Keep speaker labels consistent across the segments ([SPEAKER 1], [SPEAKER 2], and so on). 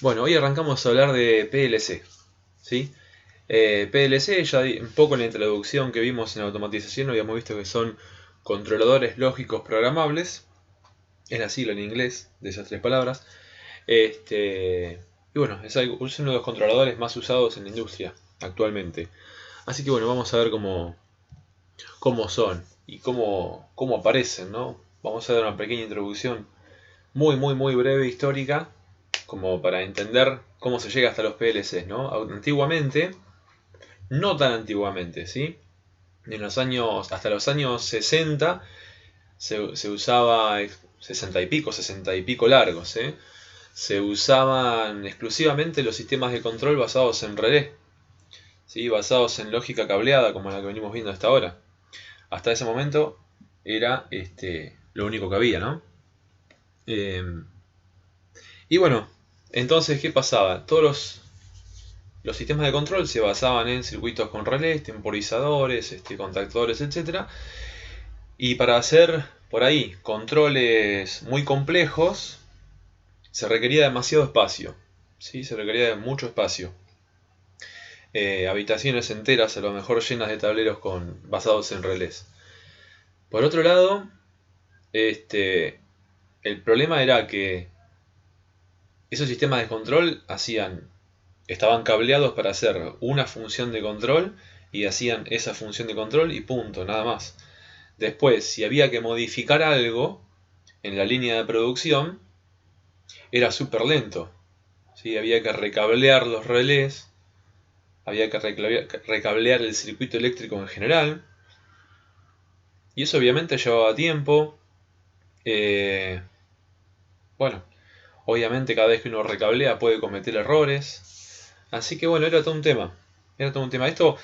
[SPEAKER 1] Bueno, hoy arrancamos a hablar de PLC, ¿sí? PLC, ya un poco en la introducción que vimos en automatización, habíamos visto que son controladores lógicos programables, es la sigla en inglés de esas tres palabras. Y bueno, es uno de los controladores más usados en la industria actualmente. Así que bueno, vamos a ver cómo son y cómo aparecen, ¿no? Vamos a dar una pequeña introducción muy breve histórica como para entender cómo se llega hasta los PLCs, ¿no? Antiguamente, no tan antiguamente, ¿sí? Hasta los años 60 se usaba, 60 y pico largos, ¿eh? Se usaban exclusivamente los sistemas de control basados en relé, ¿sí? Basados en lógica cableada, como la que venimos viendo hasta ahora. Hasta ese momento era lo único que había, ¿no? Eh, y bueno, entonces, ¿qué pasaba? Los sistemas de control se basaban en circuitos con relés, temporizadores, contactores, etc. Y para hacer por ahí controles muy complejos se requería demasiado espacio. ¿Sí? Se requería de mucho espacio. Habitaciones enteras a lo mejor llenas de tableros basados en relés. Por otro lado, el problema era que esos sistemas de control estaban cableados para hacer una función de control y hacían esa función de control y punto, nada más. Después, si había que modificar algo en la línea de producción, era súper lento. ¿Sí? Había que recablear los relés, había que recablear el circuito eléctrico en general, y eso obviamente llevaba tiempo. Eh, bueno, obviamente cada vez que uno recablea puede cometer errores. Así que bueno, era todo un tema. Era todo un tema. Esto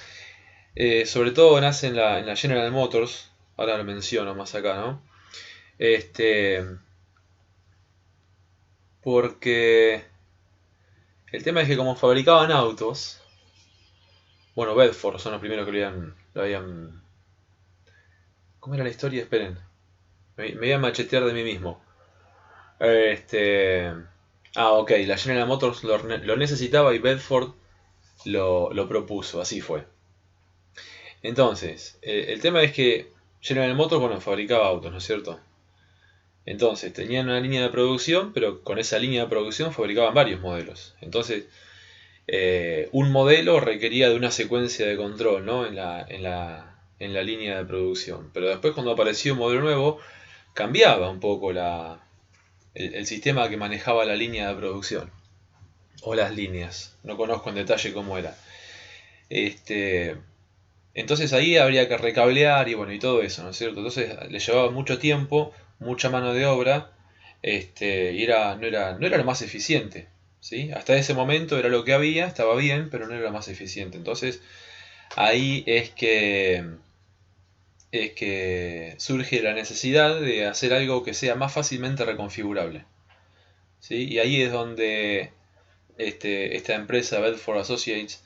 [SPEAKER 1] sobre todo nace en la General Motors, ahora lo menciono más acá, ¿no? Este, porque el tema es que como fabricaban autos, bueno, Bedford son los primeros que ¿cómo era la historia? Esperen, me voy a machetear de mí mismo. Este, ok, la General Motors lo necesitaba y Bedford lo propuso, así fue. Entonces, el tema es que General Motors, bueno, fabricaba autos, ¿no es cierto? Entonces, tenían una línea de producción, pero con esa línea de producción fabricaban varios modelos. Entonces, un modelo requería de una secuencia de control, ¿no? En la línea de producción. Pero después, cuando apareció un modelo nuevo, cambiaba un poco el sistema que manejaba la línea de producción. O las líneas. No conozco en detalle cómo era. Este, entonces ahí habría que recablear y bueno, y todo eso, ¿no es cierto? Entonces le llevaba mucho tiempo, mucha mano de obra, y no era lo más eficiente, ¿sí? Hasta ese momento era lo que había, estaba bien, pero no era lo más eficiente. Entonces ahí es que surge la necesidad de hacer algo que sea más fácilmente reconfigurable, ¿sí? Y ahí es donde esta empresa Bedford Associates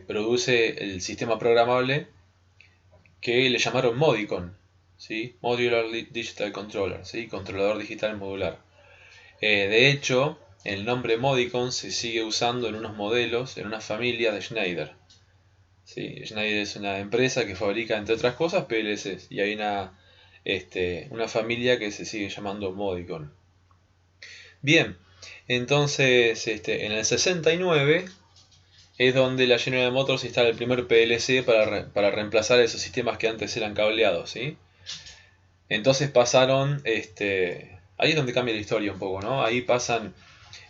[SPEAKER 1] produce el sistema programable que le llamaron Modicon, ¿sí? Modular Digital Controller, ¿sí? Controlador digital modular. De hecho, el nombre Modicon se sigue usando en unos modelos, en una familia de Schneider. ¿Sí? Schneider es una empresa que fabrica, entre otras cosas, PLCs. Y hay una familia que se sigue llamando Modicon. Bien, entonces en el 69 es donde la General Motors instala el primer PLC para reemplazar esos sistemas que antes eran cableados, ¿sí? Entonces pasaron, ahí es donde cambia la historia un poco, ¿no? Ahí pasan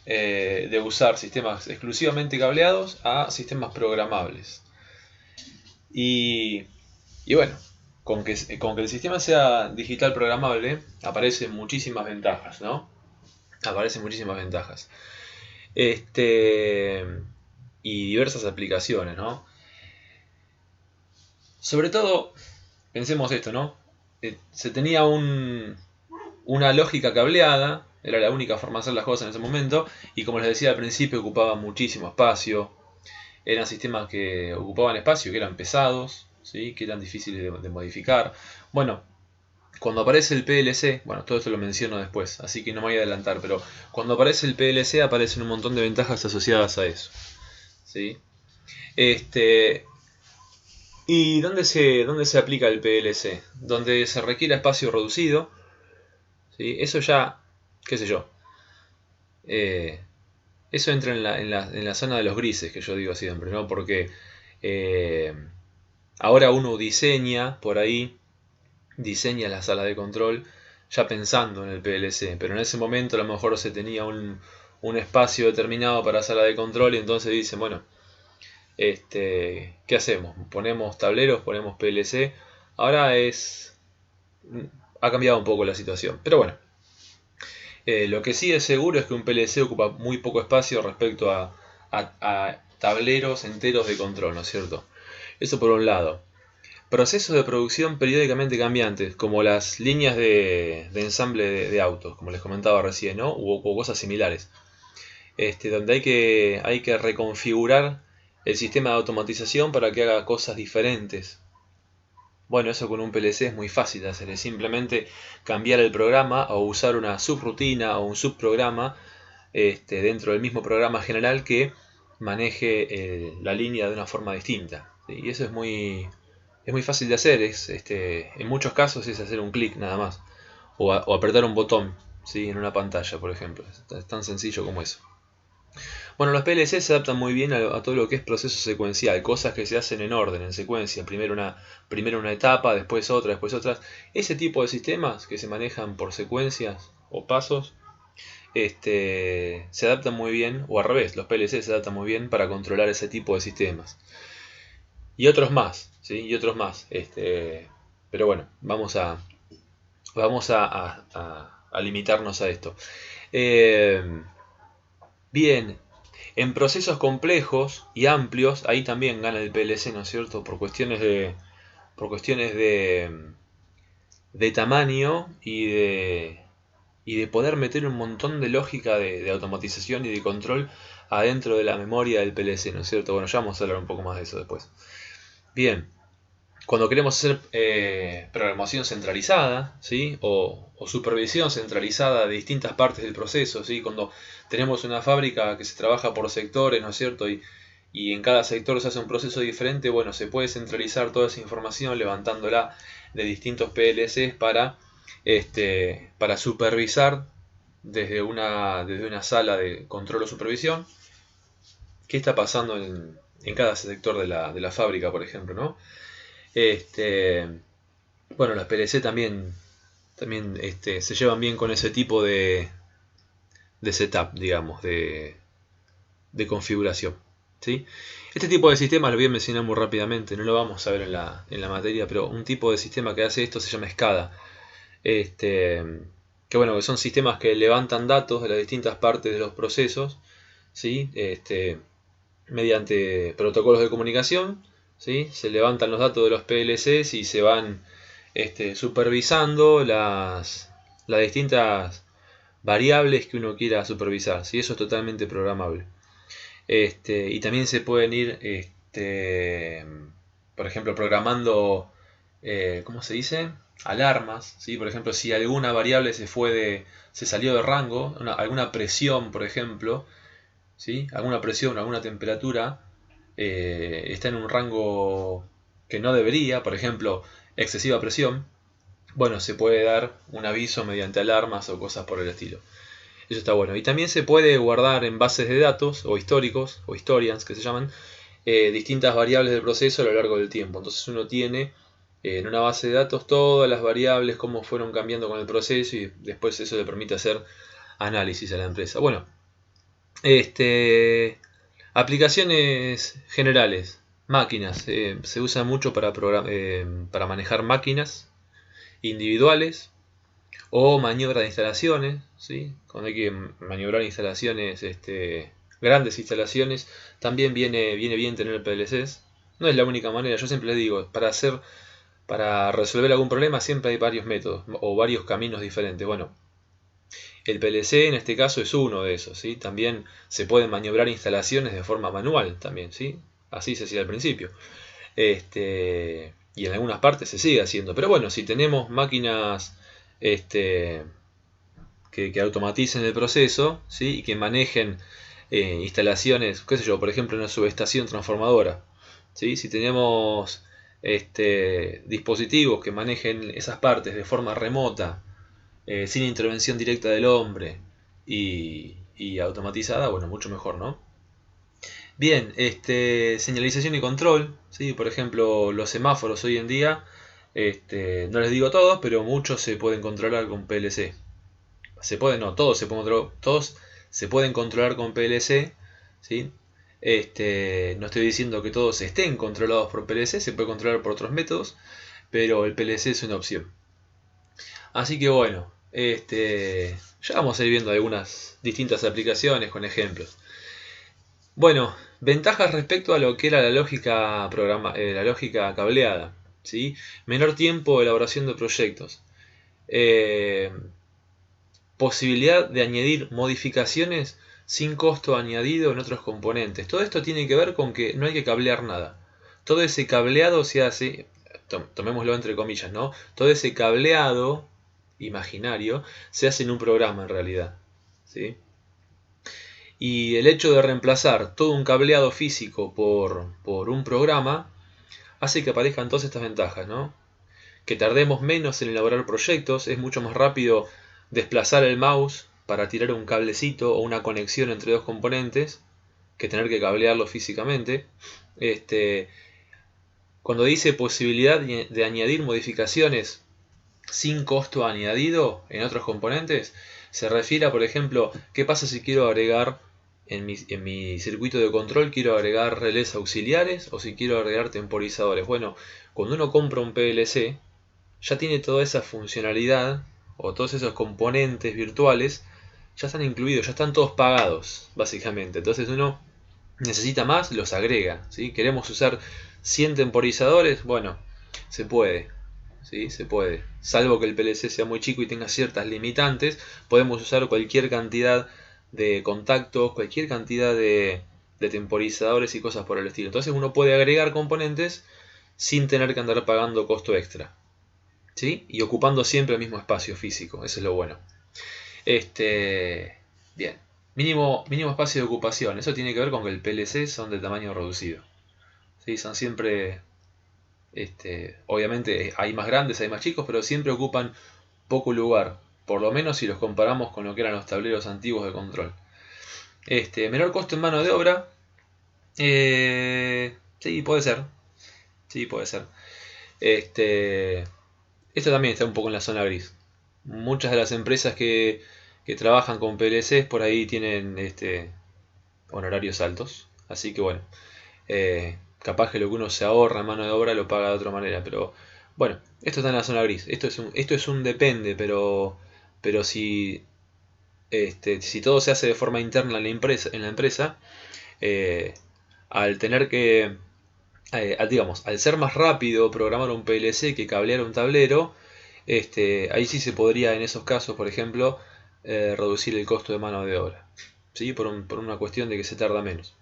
[SPEAKER 1] de usar sistemas exclusivamente cableados a sistemas programables. Y, y bueno, con que el sistema sea digital programable, aparecen muchísimas ventajas, ¿no? Aparecen muchísimas ventajas. Y diversas aplicaciones, ¿no? Sobre todo, pensemos esto, ¿no? Se tenía una lógica cableada, era la única forma de hacer las cosas en ese momento, y como les decía al principio, ocupaba muchísimo espacio, eran sistemas que ocupaban espacio, que eran pesados, ¿sí? Que eran difíciles de modificar. Bueno, Cuando aparece el PLC, bueno, todo esto lo menciono después, así que no me voy a adelantar, pero cuando aparece el PLC aparecen un montón de ventajas asociadas a eso, ¿sí? ¿Y dónde se aplica el PLC? Donde se requiere espacio reducido, ¿sí? Eso ya, qué sé yo, eso entra en la zona de los grises, que yo digo siempre, ¿no? Porque eh, ahora uno diseña por ahí, diseña la sala de control ya pensando en el PLC, pero en ese momento a lo mejor se tenía un espacio determinado para sala de control y entonces dicen, bueno, ¿qué hacemos? ¿Ponemos tableros? ¿Ponemos PLC? Ahora ha cambiado un poco la situación, pero bueno. Lo que sí es seguro es que un PLC ocupa muy poco espacio respecto a tableros enteros de control, ¿no es cierto? Eso por un lado. Procesos de producción periódicamente cambiantes, como las líneas de ensamble de autos, como les comentaba recién, ¿no? O cosas similares. Donde hay que reconfigurar el sistema de automatización para que haga cosas diferentes. Bueno, eso con un PLC es muy fácil de hacer, es simplemente cambiar el programa o usar una subrutina o un subprograma dentro del mismo programa general que maneje la línea de una forma distinta. ¿Sí? Y eso es muy fácil de hacer, en muchos casos es hacer un clic nada más, o apretar un botón, ¿sí? En una pantalla, por ejemplo. Es tan sencillo como eso. Bueno, los PLC se adaptan muy bien a todo lo que es proceso secuencial, cosas que se hacen en orden, en secuencia, primero una etapa, después otra, después otras. Ese tipo de sistemas que se manejan por secuencias o pasos, se adaptan muy bien, o al revés, los PLC se adaptan muy bien para controlar ese tipo de sistemas. Y otros más, ¿sí? Y otros más. Pero bueno, a limitarnos a esto. Bien, en procesos complejos y amplios, ahí también gana el PLC, ¿no es cierto? Por cuestiones de tamaño y de poder meter un montón de lógica de automatización y de control adentro de la memoria del PLC, ¿no es cierto? Bueno, ya vamos a hablar un poco más de eso después. Bien, cuando queremos hacer programación centralizada, ¿sí? O supervisión centralizada de distintas partes del proceso, ¿sí? Cuando tenemos una fábrica que se trabaja por sectores, ¿no es cierto? Y en cada sector se hace un proceso diferente, bueno, se puede centralizar toda esa información levantándola de distintos PLCs para supervisar desde una sala de control o supervisión qué está pasando en cada sector de la fábrica, por ejemplo, ¿no? Bueno, las PLC también se llevan bien con ese tipo de setup, digamos, de configuración. ¿Sí? Este tipo de sistemas lo voy a mencionar muy rápidamente, no lo vamos a ver en la materia, pero un tipo de sistema que hace esto se llama SCADA. Que bueno, que son sistemas que levantan datos de las distintas partes de los procesos, ¿sí? Mediante protocolos de comunicación, ¿sí? Se levantan los datos de los PLCs y se van supervisando las distintas variables que uno quiera supervisar, ¿sí? Eso es totalmente programable. Y también se pueden ir, por ejemplo, programando, ¿cómo se dice? Alarmas, ¿sí? Por ejemplo, si alguna variable se salió de rango, alguna presión, por ejemplo, ¿sí? Alguna presión, alguna temperatura está en un rango que no debería, por ejemplo, excesiva presión, bueno, se puede dar un aviso mediante alarmas o cosas por el estilo. Eso está bueno. Y también se puede guardar en bases de datos o históricos, o historians que se llaman, distintas variables del proceso a lo largo del tiempo. Entonces uno tiene en una base de datos todas las variables, cómo fueron cambiando con el proceso y después eso le permite hacer análisis a la empresa. Bueno, aplicaciones generales, máquinas. Se usa mucho para manejar máquinas individuales o maniobra de instalaciones, ¿sí? Cuando hay que maniobrar instalaciones, grandes instalaciones, también viene bien tener PLCs. No es la única manera, yo siempre les digo, para resolver algún problema siempre hay varios métodos o varios caminos diferentes. Bueno, el PLC en este caso es uno de esos, ¿sí? También se pueden maniobrar instalaciones de forma manual también, ¿sí? Así se hacía al principio. Y y en algunas partes se sigue haciendo. Pero bueno, si tenemos máquinas que automaticen el proceso, ¿sí? Y que manejen instalaciones, qué sé yo, por ejemplo, una subestación transformadora, ¿sí? Si tenemos dispositivos que manejen esas partes de forma remota, sin intervención directa del hombre y automatizada, bueno, mucho mejor, ¿no? Bien, señalización y control, ¿sí? Por ejemplo, los semáforos hoy en día, no les digo todos, pero muchos se pueden controlar con PLC. Se pueden, no, todos se pueden controlar con PLC, ¿sí? No estoy diciendo que todos estén controlados por PLC, se puede controlar por otros métodos, pero el PLC es una opción. Así que bueno, ya vamos a ir viendo algunas distintas aplicaciones con ejemplos. Bueno, ventajas respecto a lo que era la lógica la lógica cableada, ¿sí? Menor tiempo de elaboración de proyectos. Posibilidad de añadir modificaciones sin costo añadido en otros componentes. Todo esto tiene que ver con que no hay que cablear nada. Todo ese cableado se hace, tomémoslo entre comillas, ¿no? Todo ese cableado imaginario se hace en un programa en realidad, ¿sí? Y el hecho de reemplazar todo un cableado físico por un programa hace que aparezcan todas estas ventajas, ¿no? Que tardemos menos en elaborar proyectos, es mucho más rápido desplazar el mouse para tirar un cablecito o una conexión entre dos componentes que tener que cablearlo físicamente. Cuando dice posibilidad de añadir modificaciones sin costo añadido en otros componentes, se refiere a, por ejemplo, qué pasa si quiero agregar en mi circuito de control, quiero agregar relés auxiliares o si quiero agregar temporizadores. Bueno, cuando uno compra un PLC, ya tiene toda esa funcionalidad o todos esos componentes virtuales, ya están incluidos, ya están todos pagados, básicamente. Entonces uno necesita más, los agrega, ¿sí? Queremos usar 100 temporizadores, bueno, se puede, ¿sí? Se puede. Salvo que el PLC sea muy chico y tenga ciertas limitantes, podemos usar cualquier cantidad de contactos, cualquier cantidad de temporizadores y cosas por el estilo. Entonces uno puede agregar componentes sin tener que andar pagando costo extra, ¿sí? Y ocupando siempre el mismo espacio físico, eso es lo bueno. Bien, mínimo espacio de ocupación, eso tiene que ver con que el PLC son de tamaño reducido, ¿sí? Son siempre, obviamente hay más grandes, hay más chicos, pero siempre ocupan poco lugar, por lo menos si los comparamos con lo que eran los tableros antiguos de control. Menor costo en mano de obra, sí, puede ser, sí, puede ser. Esto también está un poco en la zona gris. Muchas de las empresas que trabajan con PLCs por ahí tienen honorarios altos. Así que bueno, capaz que lo que uno se ahorra en mano de obra lo paga de otra manera. Pero bueno, esto está en la zona gris. Esto es un depende, pero si, si todo se hace de forma interna en la empresa, al tener que, digamos, al ser más rápido programar un PLC que cablear un tablero, ahí sí se podría en esos casos, por ejemplo, reducir el costo de mano de obra, ¿sí? Por una cuestión de que se tarda menos.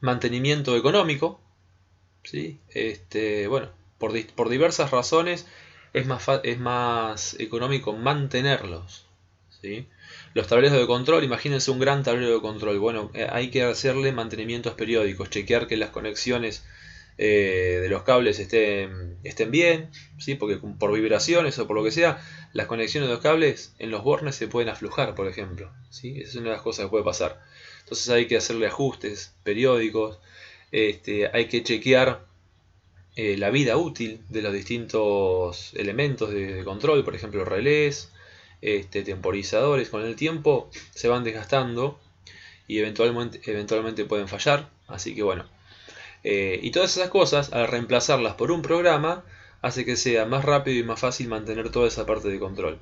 [SPEAKER 1] Mantenimiento económico, ¿sí? Bueno, por diversas razones es más económico mantenerlos, ¿sí? Los tableros de control, imagínense un gran tablero de control. Bueno, hay que hacerle mantenimientos periódicos, chequear que las conexiones de los cables estén bien, ¿sí? Porque por vibraciones o por lo que sea, las conexiones de los cables en los bornes se pueden aflojar, por ejemplo, ¿sí? Esa es una de las cosas que puede pasar. Entonces hay que hacerle ajustes periódicos, hay que chequear la vida útil de los distintos elementos de control, por ejemplo relés, temporizadores. Con el tiempo se van desgastando y eventualmente pueden fallar, así que bueno, y todas esas cosas, al reemplazarlas por un programa, hace que sea más rápido y más fácil mantener toda esa parte de control.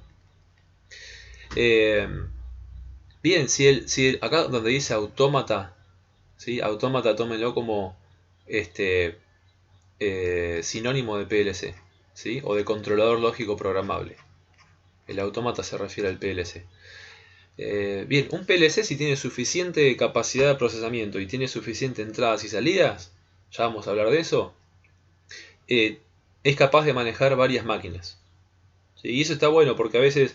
[SPEAKER 1] Bien, acá donde dice autómata, ¿sí? Autómata tómenlo como sinónimo de PLC, ¿sí? O de controlador lógico programable. El autómata se refiere al PLC. Bien, un PLC si tiene suficiente capacidad de procesamiento y tiene suficiente entradas y salidas, ya vamos a hablar de eso, es capaz de manejar varias máquinas. ¿Sí? Y eso está bueno porque a veces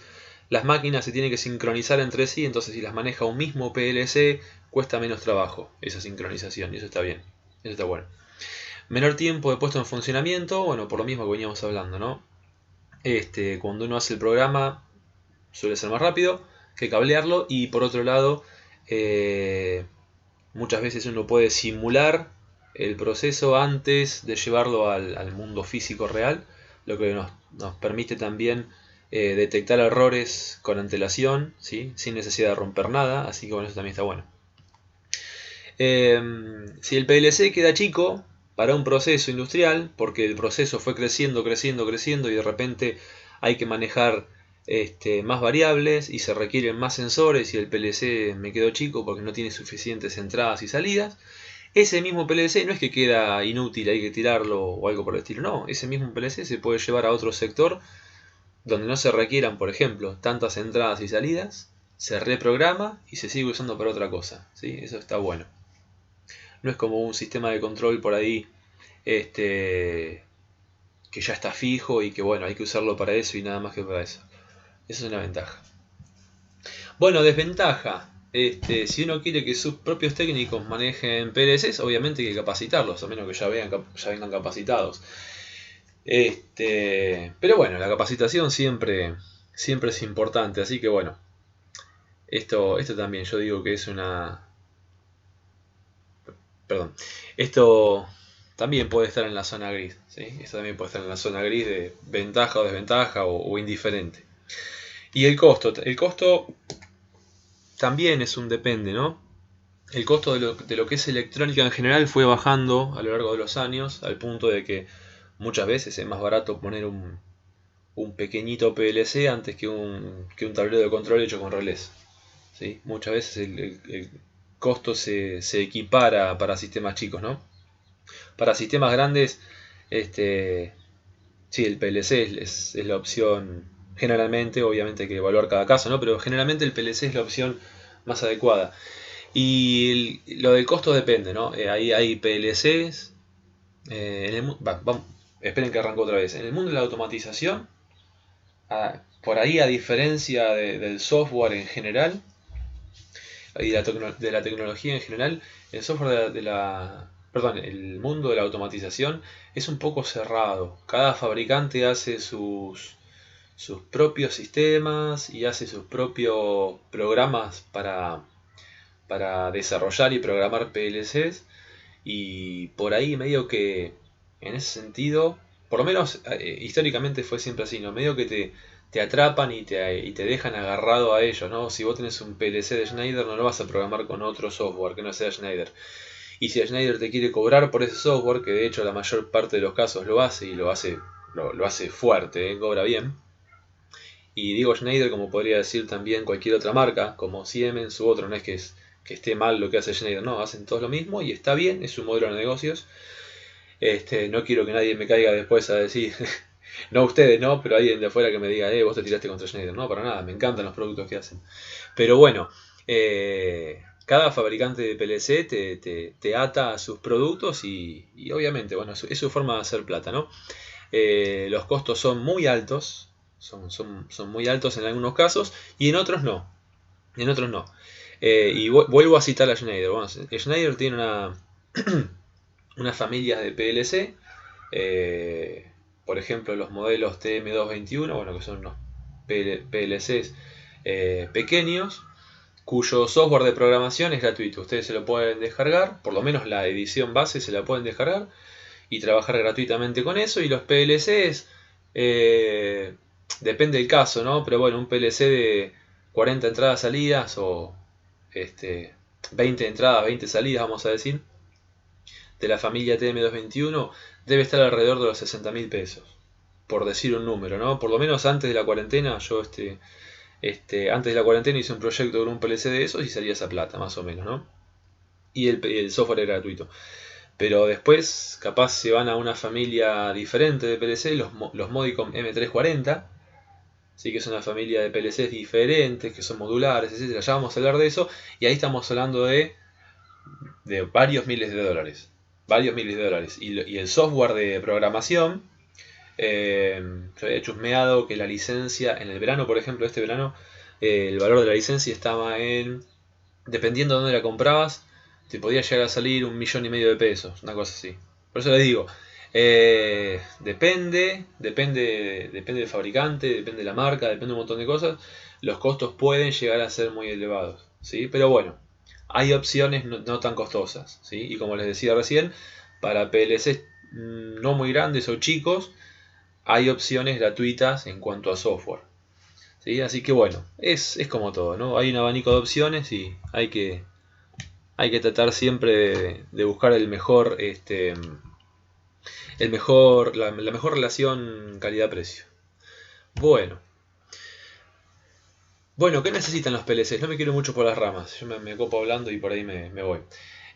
[SPEAKER 1] las máquinas se tienen que sincronizar entre sí, entonces si las maneja un mismo PLC cuesta menos trabajo esa sincronización, y eso está bien, eso está bueno. Menor tiempo de puesto en funcionamiento, bueno, por lo mismo que veníamos hablando, ¿no? Cuando uno hace el programa suele ser más rápido que cablearlo, y por otro lado, muchas veces uno puede simular el proceso antes de llevarlo al mundo físico real, lo que nos permite también detectar errores con antelación, ¿sí? Sin necesidad de romper nada, así que bueno, eso también está bueno. Si el PLC queda chico para un proceso industrial, porque el proceso fue creciendo, creciendo, creciendo y de repente hay que manejar más variables y se requieren más sensores y el PLC me quedó chico porque no tiene suficientes entradas y salidas, ese mismo PLC no es que queda inútil, hay que tirarlo o algo por el estilo, no, ese mismo PLC se puede llevar a otro sector donde no se requieran, por ejemplo, tantas entradas y salidas, se reprograma y se sigue usando para otra cosa, ¿sí? Eso está bueno. No es como un sistema de control por ahí que ya está fijo y que bueno, hay que usarlo para eso y nada más que para eso. Esa es una ventaja. Bueno, desventaja. Si uno quiere que sus propios técnicos manejen PLCs, obviamente hay que capacitarlos, a menos que ya vengan capacitados. Pero bueno, la capacitación siempre es importante, así que bueno, esto también yo digo que es una... Perdón, esto también puede estar en la zona gris, ¿sí? Esto también puede estar en la zona gris de ventaja o desventaja o indiferente. Y el costo también es un depende, ¿no? El costo de lo que es electrónica en general fue bajando a lo largo de los años, al punto de que muchas veces es más barato poner un pequeñito PLC antes que un tablero de control hecho con relés. ¿Sí? Muchas veces el costo se equipara para sistemas chicos, ¿no? Para sistemas grandes, sí, el PLC es la opción generalmente, obviamente hay que evaluar cada caso, ¿no? Pero generalmente el PLC es la opción más adecuada. Y lo del costo depende, ¿no? Ahí hay PLCs. Esperen que arranco otra vez. En el mundo de la automatización, por ahí a diferencia del software en general y de la tecnología en general, el software perdón, el mundo de la automatización es un poco cerrado. Cada fabricante hace sus propios sistemas y hace sus propios programas para desarrollar y programar PLCs, y por ahí medio que en ese sentido, por lo menos históricamente fue siempre así, ¿no? Medio que te atrapan y te dejan agarrado a ellos, ¿no? Si vos tenés un PLC de Schneider no lo vas a programar con otro software que no sea Schneider. Y si Schneider te quiere cobrar por ese software, que de hecho la mayor parte de los casos lo hace y lo hace fuerte, cobra bien. Y digo Schneider como podría decir también cualquier otra marca, como Siemens u otro, no es que esté mal lo que hace Schneider, no, hacen todos lo mismo y está bien, es un modelo de negocios. No quiero que nadie me caiga después a decir, no ustedes, no, pero alguien de afuera que me diga, vos te tiraste contra Schneider. No, para nada, me encantan los productos que hacen. Pero bueno, cada fabricante de PLC te ata a sus productos y obviamente, bueno, es su forma de hacer plata, ¿no? Los costos son muy altos, son muy altos en algunos casos y en otros no. En otros no. Y vuelvo a citar a Schneider. Bueno, Schneider tiene una familia de PLC. Por ejemplo, los modelos TM221, bueno, que son unos PLCs pequeños, cuyo software de programación es gratuito. Ustedes se lo pueden descargar, por lo menos la edición base se la pueden descargar y trabajar gratuitamente con eso. Y los PLCs, depende del caso, ¿no? Pero bueno, un PLC de 40 entradas salidas o 20 entradas, 20 salidas, vamos a decir, de la familia TM221, debe estar alrededor de los 60.000 pesos, por decir un número, ¿no? Por lo menos antes de la cuarentena, yo antes de la cuarentena hice un proyecto con un PLC de esos y salía esa plata, más o menos, ¿no? Y el software era gratuito. Pero después, capaz se van a una familia diferente de PLC, los Modicom M340, sí, que es una familia de PLCs diferentes, que son modulares, etcétera. Ya vamos a hablar de eso, y ahí estamos hablando de varios miles de dólares. varios miles de dólares. Y el software de programación, yo había chusmeado que la licencia, en el verano, por ejemplo, este verano, el valor de la licencia estaba en, dependiendo de dónde la comprabas, te podía llegar a salir 1,5 millones de pesos, una cosa así. Por eso les digo, depende del fabricante, depende de la marca, depende de un montón de cosas. Los costos pueden llegar a ser muy elevados, ¿sí? Pero bueno, hay opciones no tan costosas, ¿sí? Y como les decía recién, para PLCs no muy grandes o chicos, hay opciones gratuitas en cuanto a software, ¿sí? Así que bueno, es como todo, ¿no? Hay un abanico de opciones y hay que tratar siempre de buscar la mejor relación calidad-precio. Bueno, ¿qué necesitan los PLCs? No me quiero mucho por las ramas, yo me copo hablando y por ahí me voy.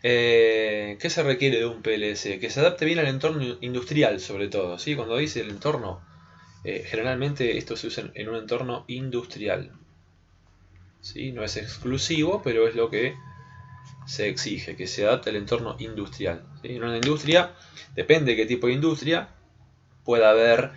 [SPEAKER 1] ¿Qué se requiere de un PLC? Que se adapte bien al entorno industrial, sobre todo, ¿sí? Cuando dice el entorno, generalmente esto se usa en un entorno industrial, ¿sí? No es exclusivo, pero es lo que se exige, que se adapte al entorno industrial, ¿sí? En una industria, depende de qué tipo de industria, puede haber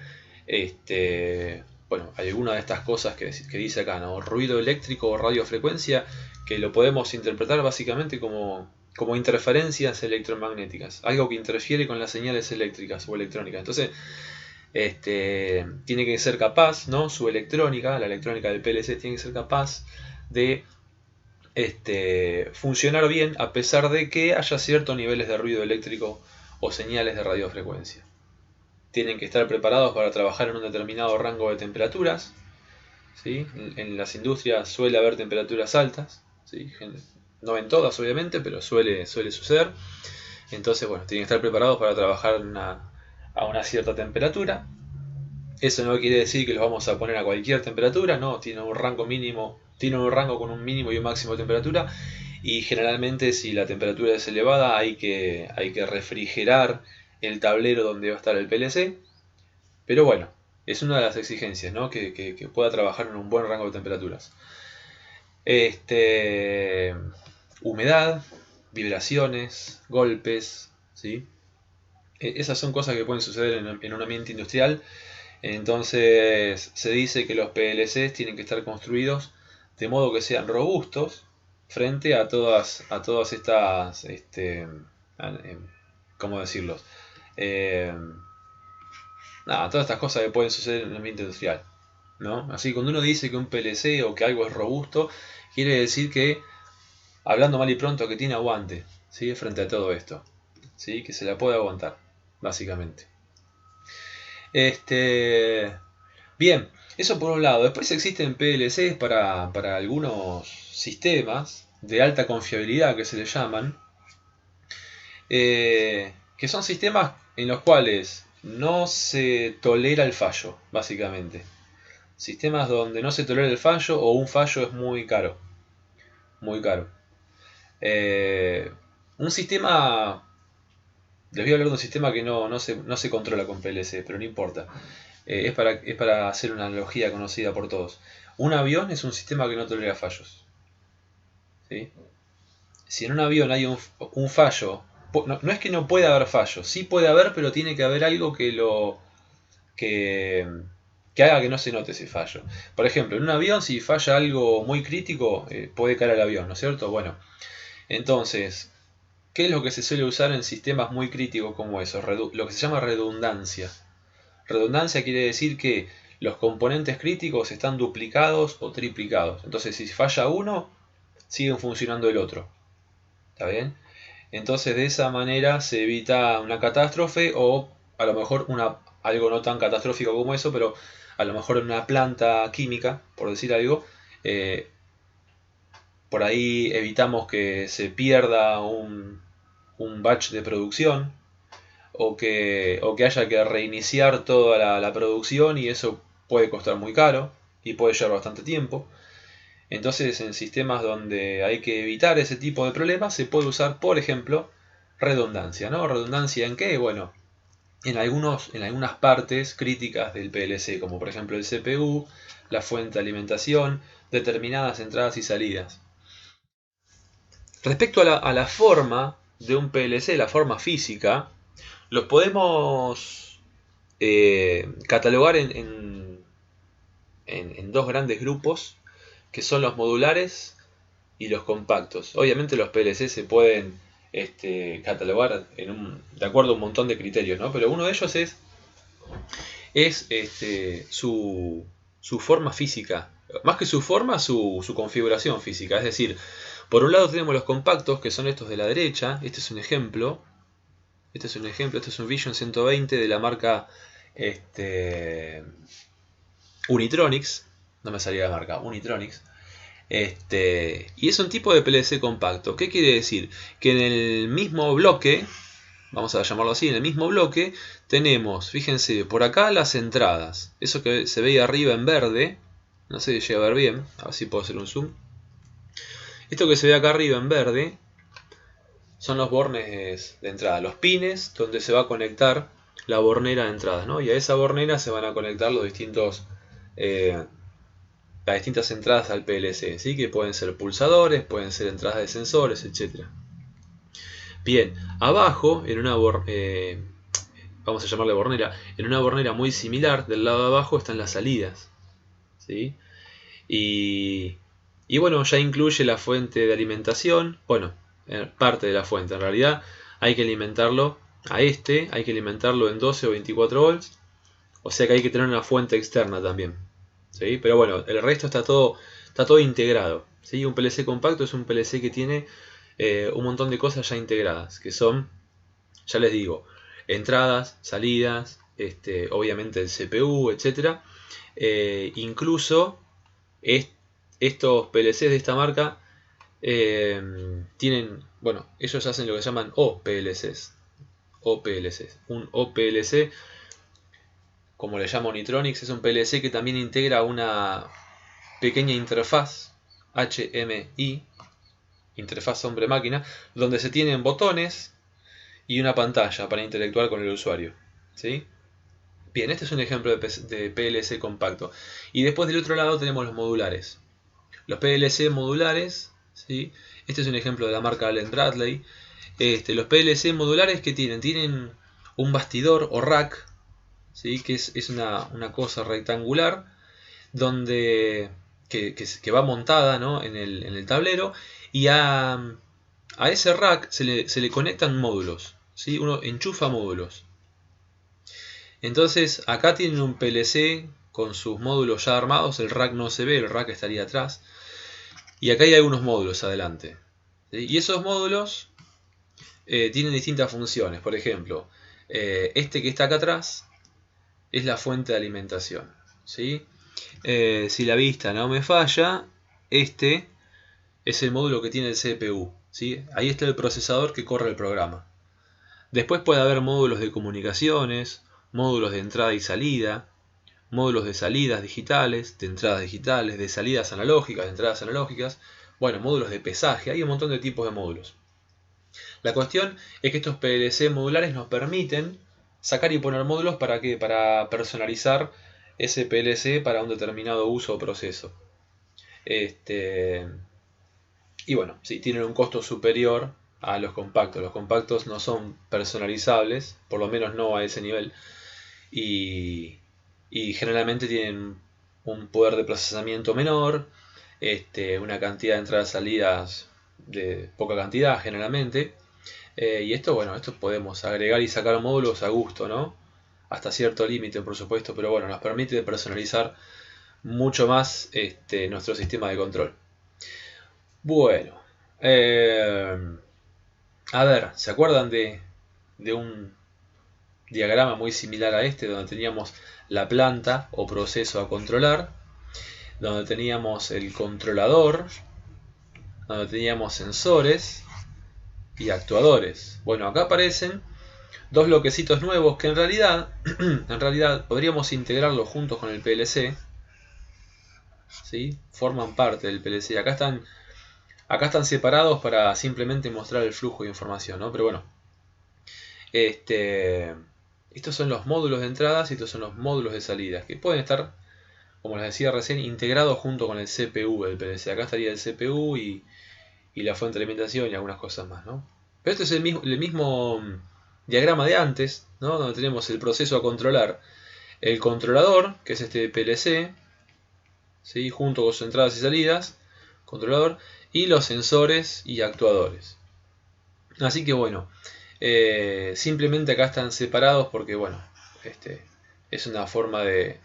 [SPEAKER 1] alguna de estas cosas que dice acá, ¿no? Ruido eléctrico o radiofrecuencia, que lo podemos interpretar básicamente como interferencias electromagnéticas, algo que interfiere con las señales eléctricas o electrónicas. Entonces, tiene que ser capaz, ¿no? Su electrónica, la electrónica del PLC tiene que ser capaz de funcionar bien a pesar de que haya ciertos niveles de ruido eléctrico o señales de radiofrecuencia. Tienen que estar preparados para trabajar en un determinado rango de temperaturas, ¿sí? En las industrias suele haber temperaturas altas, ¿sí? No en todas obviamente, pero suele suceder. Entonces, bueno, tienen que estar preparados para trabajar a una cierta temperatura. Eso no quiere decir que los vamos a poner a cualquier temperatura, no, tiene un rango mínimo, tiene un rango con un mínimo y un máximo de temperatura, y generalmente si la temperatura es elevada hay que refrigerar el tablero donde va a estar el PLC, pero bueno, es una de las exigencias, ¿no? Que pueda trabajar en un buen rango de temperaturas. Humedad, vibraciones, golpes, ¿sí? Esas son cosas que pueden suceder en un ambiente industrial. Entonces se dice que los PLCs tienen que estar construidos de modo que sean robustos frente a todas estas, ¿cómo decirlos? Todas estas cosas que pueden suceder en el ambiente industrial, ¿no? Así, cuando uno dice que un PLC o que algo es robusto, quiere decir que, hablando mal y pronto, que tiene aguante, ¿sí? Frente a todo esto, ¿sí? Que se la puede aguantar, básicamente. Bien, eso por un lado. Después existen PLCs para algunos sistemas de alta confiabilidad que se les llaman, que son sistemas en los cuales no se tolera el fallo, básicamente. Sistemas donde no se tolera el fallo o un fallo es muy caro. Muy caro. Un sistema... Les voy a hablar de un sistema que no se controla con PLC, pero no importa. Es para hacer una analogía conocida por todos. Un avión es un sistema que no tolera fallos, ¿sí? Si en un avión hay un fallo, no es que no pueda haber fallos, sí puede haber, pero tiene que haber algo que, que haga que no se note ese fallo. Por ejemplo, en un avión, si falla algo muy crítico, puede caer el avión, ¿no es cierto? Bueno, entonces, ¿qué es lo que se suele usar en sistemas muy críticos como esos? Lo que se llama redundancia. Redundancia quiere decir que los componentes críticos están duplicados o triplicados. Entonces, si falla uno, sigue funcionando el otro. ¿Está bien? Entonces, de esa manera se evita una catástrofe o a lo mejor algo no tan catastrófico como eso, pero a lo mejor en una planta química, por decir algo, por ahí evitamos que se pierda un batch de producción o que haya que reiniciar toda la producción y eso puede costar muy caro y puede llevar bastante tiempo. Entonces, en sistemas donde hay que evitar ese tipo de problemas se puede usar, por ejemplo, redundancia, ¿no? ¿Redundancia en qué? Bueno, en algunas partes críticas del PLC, como por ejemplo el CPU, la fuente de alimentación, determinadas entradas y salidas. Respecto a la forma de un PLC, la forma física, los podemos catalogar en dos grandes grupos, que son los modulares y los compactos. Obviamente los PLC se pueden catalogar de acuerdo a un montón de criterios, ¿no? Pero uno de ellos es su forma física. Más que su forma, su configuración física. Es decir, por un lado tenemos los compactos, que son estos de la derecha. Este es un ejemplo. Este es un Vision 120 de la marca Unitronics. No me salía la marca, Unitronics. Y es un tipo de PLC compacto. ¿Qué quiere decir? Que en el mismo bloque, vamos a llamarlo así, en el mismo bloque tenemos, fíjense, por acá las entradas. Eso que se ve ahí arriba en verde, no sé si llega a ver bien, a ver si puedo hacer un zoom. Esto que se ve acá arriba en verde son los bornes de entrada, los pines donde se va a conectar la bornera de entrada, ¿no? Y a esa bornera se van a conectar los distintos las distintas entradas al PLC, ¿sí? Que pueden ser pulsadores, pueden ser entradas de sensores, etc. Bien, abajo, vamos a llamarle bornera, en una bornera muy similar, del lado de abajo están las salidas, ¿sí? Y bueno, ya incluye la fuente de alimentación, bueno, parte de la fuente, en realidad hay que alimentarlo hay que alimentarlo en 12 o 24 volts, o sea que hay que tener una fuente externa también, ¿sí? Pero bueno, el resto está todo integrado, ¿sí? Un PLC compacto es un PLC que tiene un montón de cosas ya integradas, que son, ya les digo, entradas, salidas, obviamente el CPU, etc. Incluso estos PLCs de esta marca tienen, bueno, ellos hacen lo que llaman OPLCs. Un OPLC, como le llama Unitronics, es un PLC que también integra una pequeña interfaz HMI, interfaz hombre-máquina, donde se tienen botones y una pantalla para interactuar con el usuario, ¿sí? Bien, este es un ejemplo de PLC compacto. Y después del otro lado tenemos los modulares. Los PLC modulares, ¿sí? Este es un ejemplo de la marca Allen Bradley. Los PLC modulares que tienen un bastidor o rack, ¿sí? Que es una cosa rectangular donde que va montada, ¿no? en el tablero, y a ese rack se le conectan módulos, ¿sí? Uno enchufa módulos. Entonces acá tienen un PLC con sus módulos ya armados, el rack no se ve, el rack estaría atrás, y acá hay algunos módulos adelante, ¿sí? Y esos módulos tienen distintas funciones. Por ejemplo, este que está acá atrás es la fuente de alimentación, ¿sí? Si la vista no me falla, este es el módulo que tiene el CPU, ¿sí? Ahí está el procesador que corre el programa. Después puede haber módulos de comunicaciones, módulos de entrada y salida, módulos de salidas digitales, de entradas digitales, de salidas analógicas, de entradas analógicas, bueno, módulos de pesaje, hay un montón de tipos de módulos. La cuestión es que estos PLC modulares nos permiten sacar y poner módulos ¿para qué? Para personalizar ese PLC para un determinado uso o proceso. Y bueno, sí, tienen un costo superior a los compactos. Los compactos no son personalizables, por lo menos no a ese nivel. Y generalmente tienen un poder de procesamiento menor, una cantidad de entradas y salidas de poca cantidad generalmente. Y esto, bueno, esto podemos agregar y sacar módulos a gusto, ¿no? Hasta cierto límite, por supuesto, pero bueno, nos permite personalizar mucho más nuestro sistema de control. Bueno, a ver, ¿se acuerdan de un diagrama muy similar a este, donde teníamos la planta o proceso a controlar, donde teníamos el controlador, donde teníamos sensores y actuadores? Bueno, acá aparecen dos bloquecitos nuevos que en realidad podríamos integrarlos juntos con el PLC, ¿sí? Forman parte del PLC. Acá están separados para simplemente mostrar el flujo de información, ¿no? Pero bueno, estos son los módulos de entradas y estos son los módulos de salidas, que pueden estar, como les decía recién, integrados junto con el CPU del PLC. Acá estaría el CPU y la fuente de alimentación y algunas cosas más, ¿no? Pero este es el mismo diagrama de antes, ¿no? Donde tenemos el proceso a controlar, el controlador, que es este PLC, ¿sí? Junto con sus entradas y salidas, controlador, y los sensores y actuadores. Así que bueno, simplemente acá están separados porque bueno, es una forma de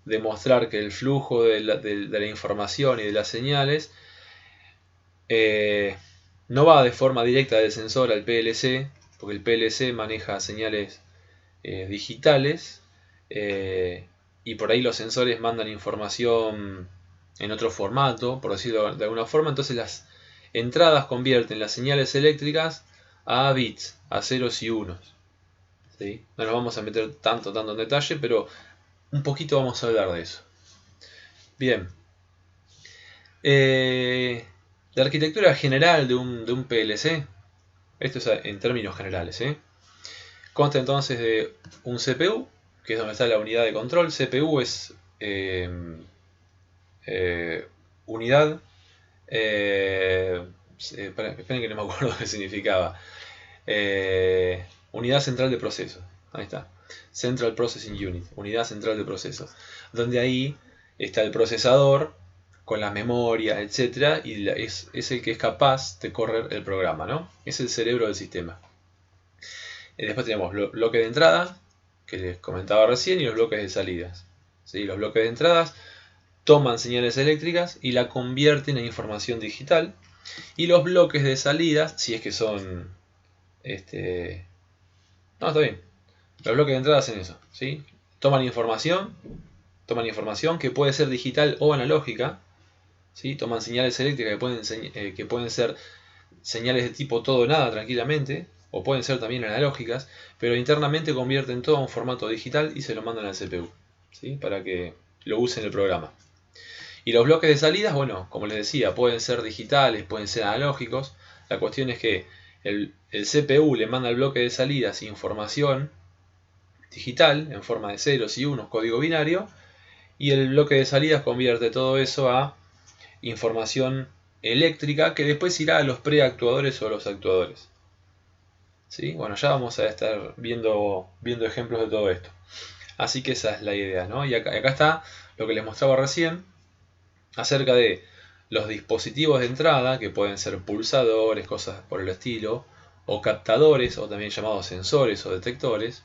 [SPEAKER 1] demostrar que el flujo de la información y de las señales no va de forma directa del sensor al PLC, porque el PLC maneja señales digitales, y por ahí los sensores mandan información en otro formato, por decirlo de alguna forma. Entonces las entradas convierten las señales eléctricas a bits, a ceros y unos, ¿sí? No nos vamos a meter tanto en detalle, pero un poquito vamos a hablar de eso. Bien. La arquitectura general de un PLC, esto es en términos generales, consta entonces de un CPU, que es donde está la unidad de control. CPU es unidad, esperen que no me acuerdo qué significaba, unidad central de proceso, ahí está, Central Processing Unit, unidad central de proceso, donde ahí está el procesador con la memoria, etcétera, y es el que es capaz de correr el programa, ¿no? Es el cerebro del sistema. Después tenemos bloques de entrada, que les comentaba recién, y los bloques de salidas, ¿sí? Los bloques de entradas toman señales eléctricas y la convierten en información digital, y los bloques de salidas, si es que son no, está bien, los bloques de entrada hacen eso, ¿sí? Toman información que puede ser digital o analógica, ¿sí? Toman señales eléctricas que pueden ser señales de tipo todo o nada tranquilamente, o pueden ser también analógicas, pero internamente convierten todo a un formato digital y se lo mandan al CPU, ¿sí? Para que lo use en el programa. Y los bloques de salidas, bueno, como les decía, pueden ser digitales, pueden ser analógicos. La cuestión es que el CPU le manda al bloque de salidas información digital en forma de ceros y unos, código binario, y el bloque de salidas convierte todo eso a información eléctrica que después irá a los preactuadores o a los actuadores. ¿Sí? Bueno, ya vamos a estar viendo ejemplos de todo esto. Así que esa es la idea, ¿no? Y acá está lo que les mostraba recién acerca de los dispositivos de entrada, que pueden ser pulsadores, cosas por el estilo, o captadores, o también llamados sensores o detectores.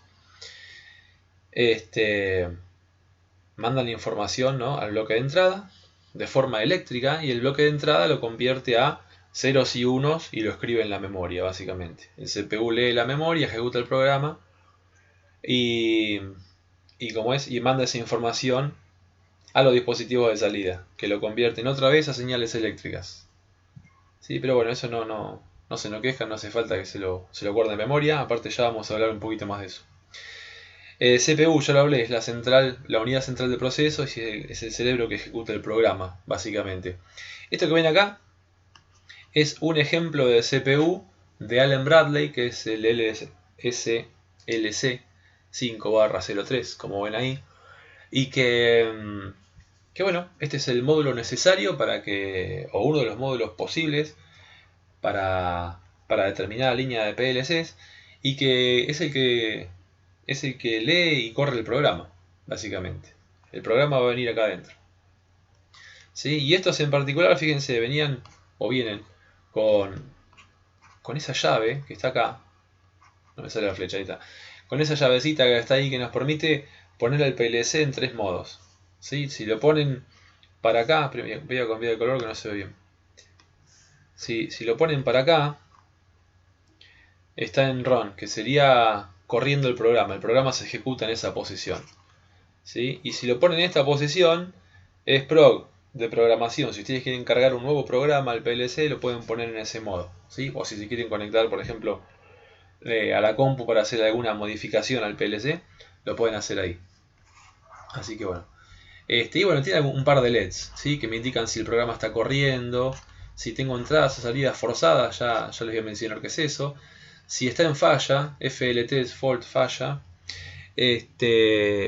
[SPEAKER 1] Mandan información, ¿no?, al bloque de entrada de forma eléctrica, y el bloque de entrada lo convierte a ceros y unos y lo escribe en la memoria, básicamente. El CPU lee la memoria, ejecuta el programa y manda esa información a los dispositivos de salida, que lo convierten otra vez a señales eléctricas. Sí, pero bueno, eso no se nos queja, no hace falta que se lo guarde en memoria. Aparte ya vamos a hablar un poquito más de eso. CPU, ya lo hablé, es la unidad central de proceso, y es el cerebro que ejecuta el programa, básicamente. Esto que ven acá es un ejemplo de CPU de Allen Bradley, que es el SLC 5/03, como ven ahí, y que bueno, este es el módulo necesario o uno de los módulos posibles para determinada línea de PLCs, y que es el que lee y corre el programa, básicamente. El programa va a venir acá adentro, ¿sí? Y estos en particular, fíjense, vienen con esa llave que está acá. No me sale la flecha, ahí está. Con esa llavecita que está ahí, que nos permite poner el PLC en 3 modos, ¿sí? Si lo ponen para acá, voy a cambiar de color que no se ve bien. Si lo ponen para acá, está en run, que sería corriendo el programa se ejecuta en esa posición, ¿sí? Y si lo ponen en esta posición, es prog, de programación. Si ustedes quieren cargar un nuevo programa al PLC, lo pueden poner en ese modo, ¿sí? O si se quieren conectar, por ejemplo, a la compu para hacer alguna modificación al PLC, lo pueden hacer ahí. Así que bueno. Y bueno, tiene un par de LEDs, ¿sí?, que me indican si el programa está corriendo. Si tengo entradas o salidas forzadas, ya les voy a mencionar qué es eso. Si está en falla, FLT es fault, falla.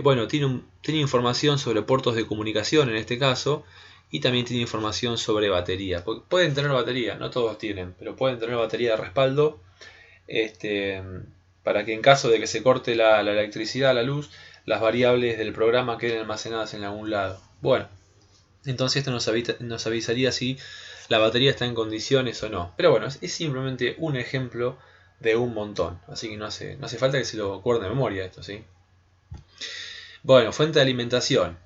[SPEAKER 1] Bueno, tiene información sobre puertos de comunicación en este caso, y también tiene información sobre batería. Pueden tener batería, no todos tienen, pero pueden tener batería de respaldo para que en caso de que se corte la electricidad, la luz, las variables del programa queden almacenadas en algún lado. Bueno, entonces esto nos avisaría si la batería está en condiciones o no. Pero bueno, es simplemente un ejemplo de un montón. Así que no hace falta que se lo acuerden de memoria esto, ¿sí? Bueno, fuente de alimentación.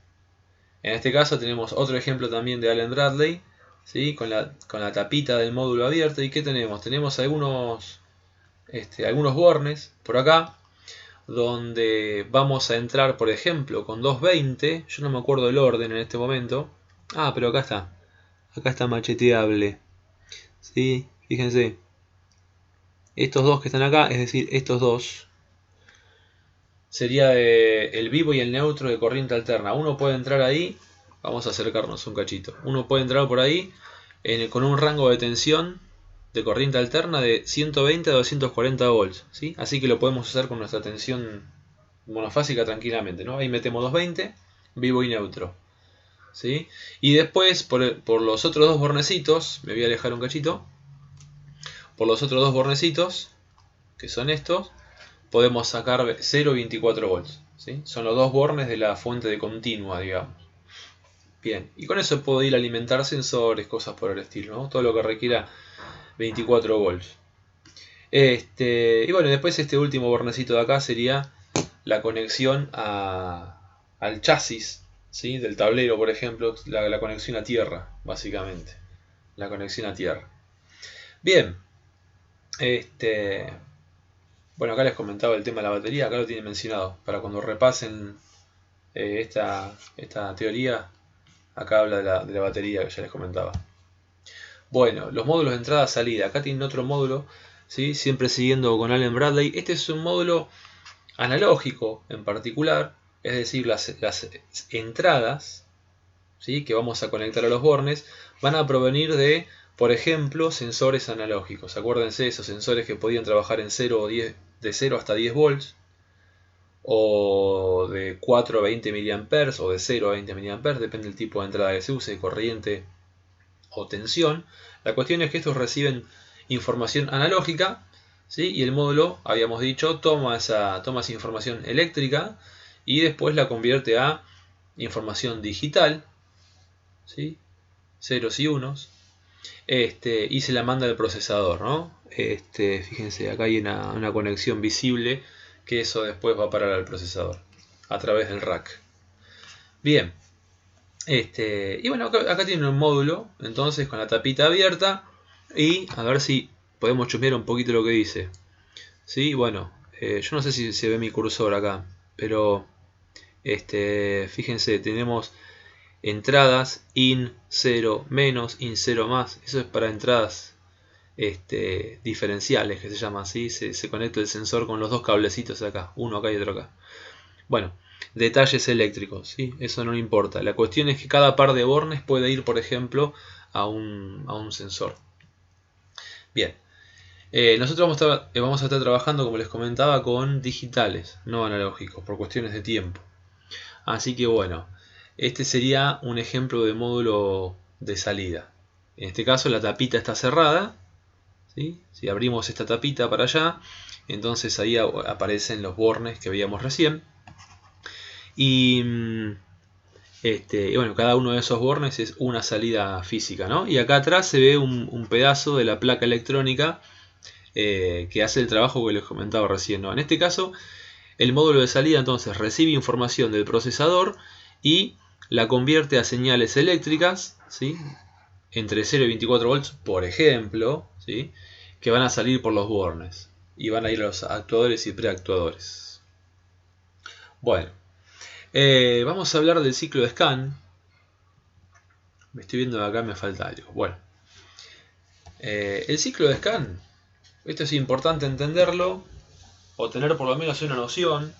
[SPEAKER 1] En este caso tenemos otro ejemplo también de Allen Bradley, ¿sí? Con la tapita del módulo abierta. ¿Y qué tenemos? Tenemos algunos bornes por acá, donde vamos a entrar, por ejemplo, con 220. Yo no me acuerdo el orden en este momento. Ah, pero acá está. Acá está macheteable. ¿Sí? Fíjense. Estos dos que están acá, es decir, estos dos, sería el vivo y el neutro de corriente alterna. Uno puede entrar ahí. Vamos a acercarnos un cachito. Uno puede entrar por ahí con un rango de tensión de corriente alterna de 120 a 240 volts, ¿sí? Así que lo podemos usar con nuestra tensión monofásica tranquilamente, ¿no? Ahí metemos 220, vivo y neutro, ¿sí? Y después, por los otros dos bornecitos, me voy a alejar un cachito, por los otros dos bornecitos, que son estos, podemos sacar 0 y 24 volts, ¿sí? Son los dos bornes de la fuente de continua, digamos. Bien, y con eso puedo ir a alimentar sensores, cosas por el estilo, ¿no? Todo lo que requiera 24 volts. Y bueno, después este último bornecito de acá sería la conexión al chasis, ¿sí? Del tablero, por ejemplo, la conexión a tierra, básicamente. La conexión a tierra. Bien, bueno, acá les comentaba el tema de la batería, acá lo tienen mencionado. Para cuando repasen esta teoría, acá habla de la batería que ya les comentaba. Bueno, los módulos de entrada-salida. Acá tienen otro módulo, ¿sí? Siempre siguiendo con Allen Bradley. Este es un módulo analógico en particular, es decir, las entradas, ¿sí? Que vamos a conectar a los bornes van a provenir de, por ejemplo, sensores analógicos. Acuérdense, esos sensores que podían trabajar en 0 o 10, de 0 hasta 10 volts, o de 4 a 20 mA, o de 0 a 20 mA, depende del tipo de entrada que se use, corriente o tensión. La cuestión es que estos reciben información analógica, ¿sí? Y el módulo, habíamos dicho, toma esa información eléctrica y después la convierte a información digital, ¿sí? Ceros y unos, y se la manda al procesador, ¿no? Fíjense, acá hay una conexión visible que eso después va a parar al procesador a través del rack. Bien. Y bueno, acá tiene un módulo, entonces con la tapita abierta, y a ver si podemos chusmear un poquito lo que dice. ¿Sí? Bueno, yo no sé si se ve mi cursor acá, pero fíjense, tenemos entradas in 0 menos, in 0 más. Eso es para entradas diferenciales, que se llama así. Se conecta el sensor con los dos cablecitos acá, uno acá y otro acá. Bueno, detalles eléctricos, ¿sí? Eso no importa. La cuestión es que cada par de bornes puede ir, por ejemplo, a un sensor. Bien, nosotros vamos a estar trabajando, como les comentaba, con digitales, no analógicos, por cuestiones de tiempo. Así que bueno, este sería un ejemplo de módulo de salida. En este caso la tapita está cerrada, ¿sí? Si abrimos esta tapita para allá, entonces ahí aparecen los bornes que veíamos recién. Y bueno, cada uno de esos bornes es una salida física, ¿no? Y acá atrás se ve un pedazo de la placa electrónica que hace el trabajo que les comentaba recién, ¿no? En este caso, el módulo de salida entonces recibe información del procesador y la convierte a señales eléctricas, ¿sí? Entre 0 y 24 volts, por ejemplo, ¿sí? Que van a salir por los bornes y van a ir a los actuadores y preactuadores. Bueno. Vamos a hablar del ciclo de scan. Me estoy viendo de acá, me falta algo. Bueno, el ciclo de scan, esto es importante entenderlo o tener por lo menos una noción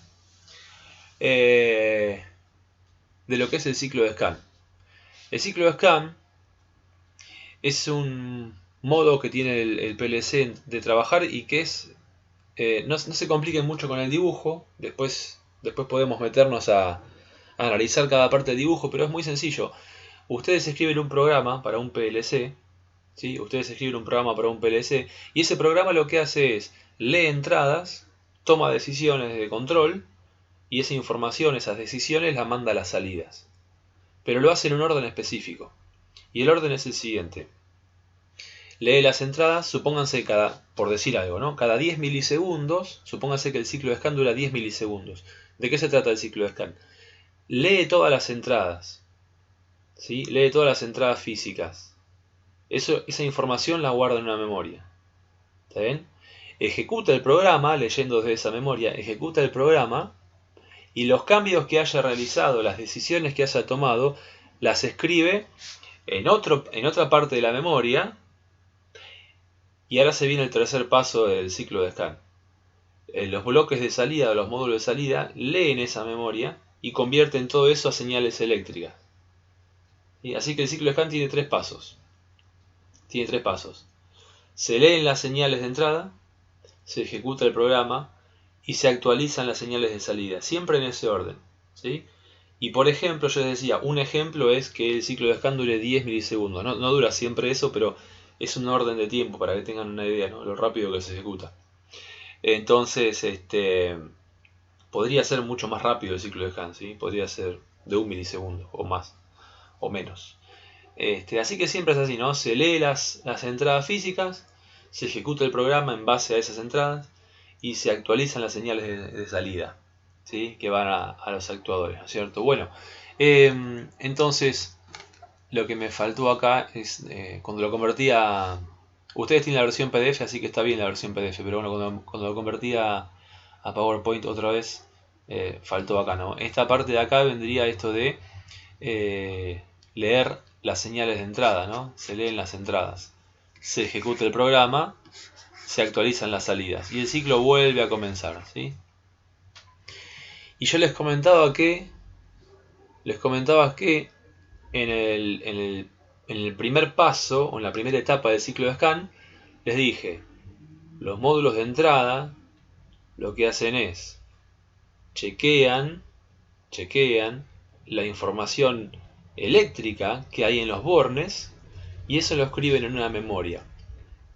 [SPEAKER 1] de lo que es el ciclo de scan. El ciclo de scan es un modo que tiene el PLC de trabajar y que es no se compliquen mucho con el dibujo. Después podemos meternos a analizar cada parte del dibujo, pero es muy sencillo. ustedes escriben un programa para un PLC, ¿sí? Ustedes escriben un programa para un PLC y ese programa lo que hace es lee entradas, toma decisiones de control y esa información, esas decisiones las manda a las salidas. Pero lo hace en un orden específico. Y el orden es el siguiente. Lee las entradas, supónganse por decir algo, ¿no? Cada 10 milisegundos, supónganse que el ciclo de scan dura 10 milisegundos. ¿De qué se trata el ciclo de scan? Lee todas las entradas, ¿sí? Lee todas las entradas físicas. Esa información la guarda en una memoria. ¿Está bien? Ejecuta el programa, leyendo desde esa memoria, ejecuta el programa y los cambios que haya realizado, las decisiones que haya tomado, las escribe en otra parte de la memoria. Y ahora se viene el tercer paso del ciclo de scan. Los bloques de salida o los módulos de salida leen esa memoria y convierten todo eso a señales eléctricas. ¿Sí? Así que el ciclo de scan tiene tres pasos. Se leen las señales de entrada, se ejecuta el programa y se actualizan las señales de salida. Siempre en ese orden. ¿Sí? Y por ejemplo, yo les decía, un ejemplo es que el ciclo de scan dure 10 milisegundos. No dura siempre eso, pero es un orden de tiempo para que tengan una idea, ¿no? Lo rápido que se ejecuta. Entonces, podría ser mucho más rápido el ciclo de scan, ¿sí? Podría ser de 1 milisegundo o más, o menos. Así que siempre es así, ¿no? Se lee las entradas físicas, se ejecuta el programa en base a esas entradas y se actualizan las señales de salida, ¿sí? Que van a los actuadores, ¿no es cierto? Bueno, entonces lo que me faltó acá es cuando lo convertí a... Ustedes tienen la versión PDF, así que está bien la versión PDF, pero bueno, cuando lo convertí a PowerPoint otra vez, faltó acá, ¿no? Esta parte de acá vendría esto de leer las señales de entrada, ¿no? Se leen las entradas, se ejecuta el programa, se actualizan las salidas y el ciclo vuelve a comenzar, ¿sí? Y yo les comentaba que en el primer paso, o en la primera etapa del ciclo de scan, les dije, los módulos de entrada lo que hacen es chequean la información eléctrica que hay en los bornes y eso lo escriben en una memoria.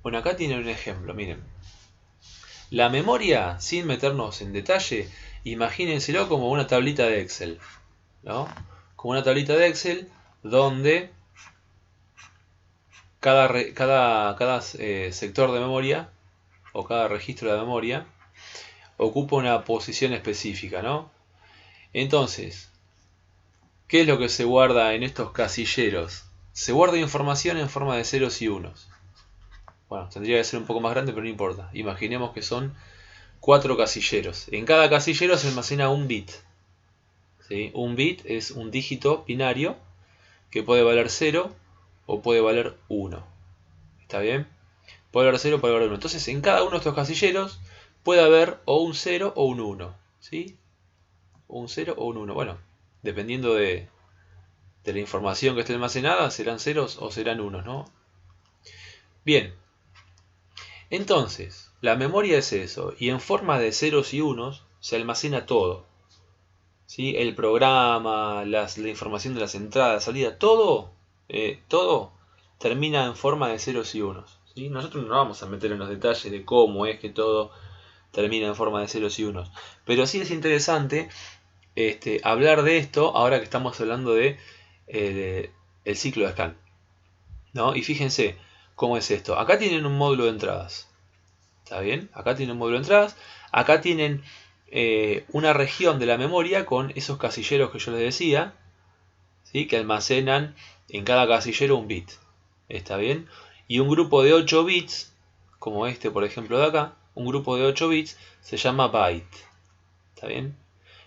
[SPEAKER 1] Bueno, acá tienen un ejemplo, miren. La memoria, sin meternos en detalle, imagínenselo como una tablita de Excel, ¿no? Como una tablita de Excel donde cada sector de memoria o cada registro de memoria ocupa una posición específica, ¿no? Entonces, ¿qué es lo que se guarda en estos casilleros? Se guarda información en forma de ceros y unos. Bueno, tendría que ser un poco más grande, pero no importa. Imaginemos que son 4 casilleros. En cada casillero se almacena un bit, ¿sí? Un bit es un dígito binario que puede valer 0 o puede valer 1. ¿Está bien? Puede valer 0 o puede valer 1. Entonces, en cada uno de estos casilleros puede haber o un 0 o un 1. ¿Sí? Un 0 o un 1. Bueno, dependiendo de la información que esté almacenada, serán ceros o serán unos, ¿no? Bien. Entonces, la memoria es eso, y en forma de ceros y unos se almacena todo. ¿Sí? El programa, la información de las entradas, salida, todo termina en forma de ceros y unos. ¿Sí? Nosotros no vamos a meter en los detalles de cómo es que todo termina en forma de ceros y unos. Pero sí es interesante hablar de esto ahora que estamos hablando de el ciclo de scan, ¿no? Y fíjense cómo es esto. Acá tienen un módulo de entradas. ¿Está bien? Acá tienen un módulo de entradas. Acá tienen una región de la memoria con esos casilleros que yo les decía, ¿sí? Que almacenan en cada casillero un bit. ¿Está bien? Y un grupo de 8 bits, como este por ejemplo de acá, un grupo de 8 bits se llama byte. ¿Está bien?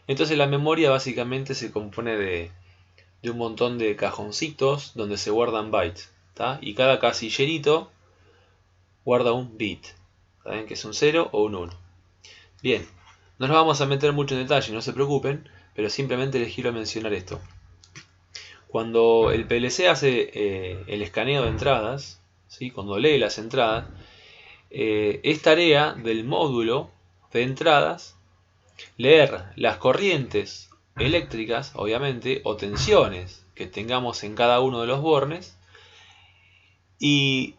[SPEAKER 1] Entonces la memoria básicamente se compone de un montón de cajoncitos donde se guardan bytes. ¿Tá? Y cada casillerito guarda un bit. ¿Saben? Que es un 0 o un 1. Bien, no nos vamos a meter mucho en detalle, no se preocupen, pero simplemente les quiero mencionar esto. Cuando el PLC hace el escaneo de entradas, ¿sí? Cuando lee las entradas, es tarea del módulo de entradas leer las corrientes eléctricas, obviamente, o tensiones que tengamos en cada uno de los bornes. Y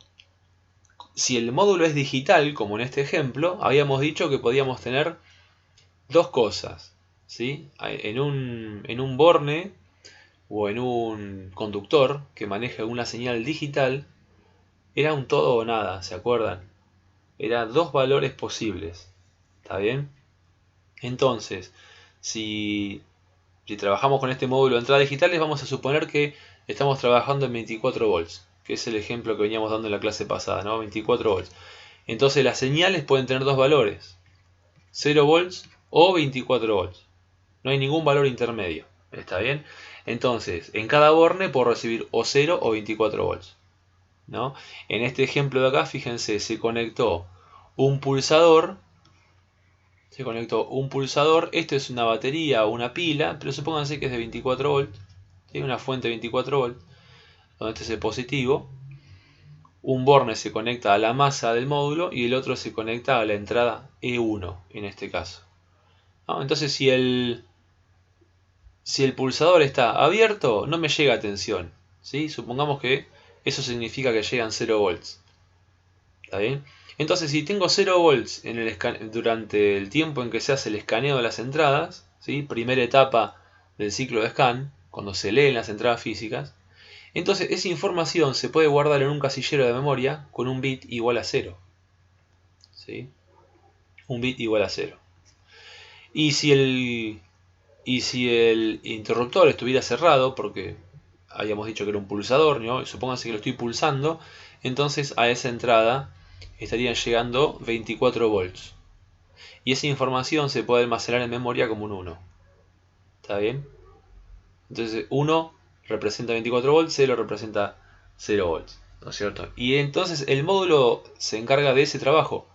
[SPEAKER 1] si el módulo es digital, como en este ejemplo, habíamos dicho que podíamos tener dos cosas, ¿sí? En un borne o en un conductor que maneje una señal digital, era un todo o nada, ¿se acuerdan? Eran dos valores posibles, ¿está bien? Entonces, si trabajamos con este módulo de entradas digitales, vamos a suponer que estamos trabajando en 24 volts, que es el ejemplo que veníamos dando en la clase pasada, ¿no? 24 volts. Entonces las señales pueden tener dos valores, 0 volts o 24 volts. No hay ningún valor intermedio, ¿está bien? Entonces, en cada borne puedo recibir o 0 o 24 volts, ¿no? En este ejemplo de acá, fíjense, se conectó un pulsador. Esto es una batería o una pila, pero supónganse que es de 24 volts. Tiene una fuente de 24 volts, donde este es el positivo. Un borne se conecta a la masa del módulo y el otro se conecta a la entrada E1 en este caso, ¿no? Entonces si el pulsador está abierto, no me llega tensión, ¿sí? Supongamos que eso significa que llegan 0 volts. ¿Está bien? Entonces si tengo 0 volts durante el tiempo en que se hace el escaneo de las entradas, ¿sí? Primera etapa del ciclo de scan, cuando se leen las entradas físicas, entonces esa información se puede guardar en un casillero de memoria con un bit igual a 0. ¿Sí? Un bit igual a 0. Y si el interruptor estuviera cerrado, porque habíamos dicho que era un pulsador, ¿no? Supónganse que lo estoy pulsando, entonces a esa entrada estarían llegando 24 volts. Y esa información se puede almacenar en memoria como un 1. ¿Está bien? Entonces 1 representa 24 volts, 0 representa 0 volts, ¿no es cierto? Y entonces el módulo se encarga de ese trabajo,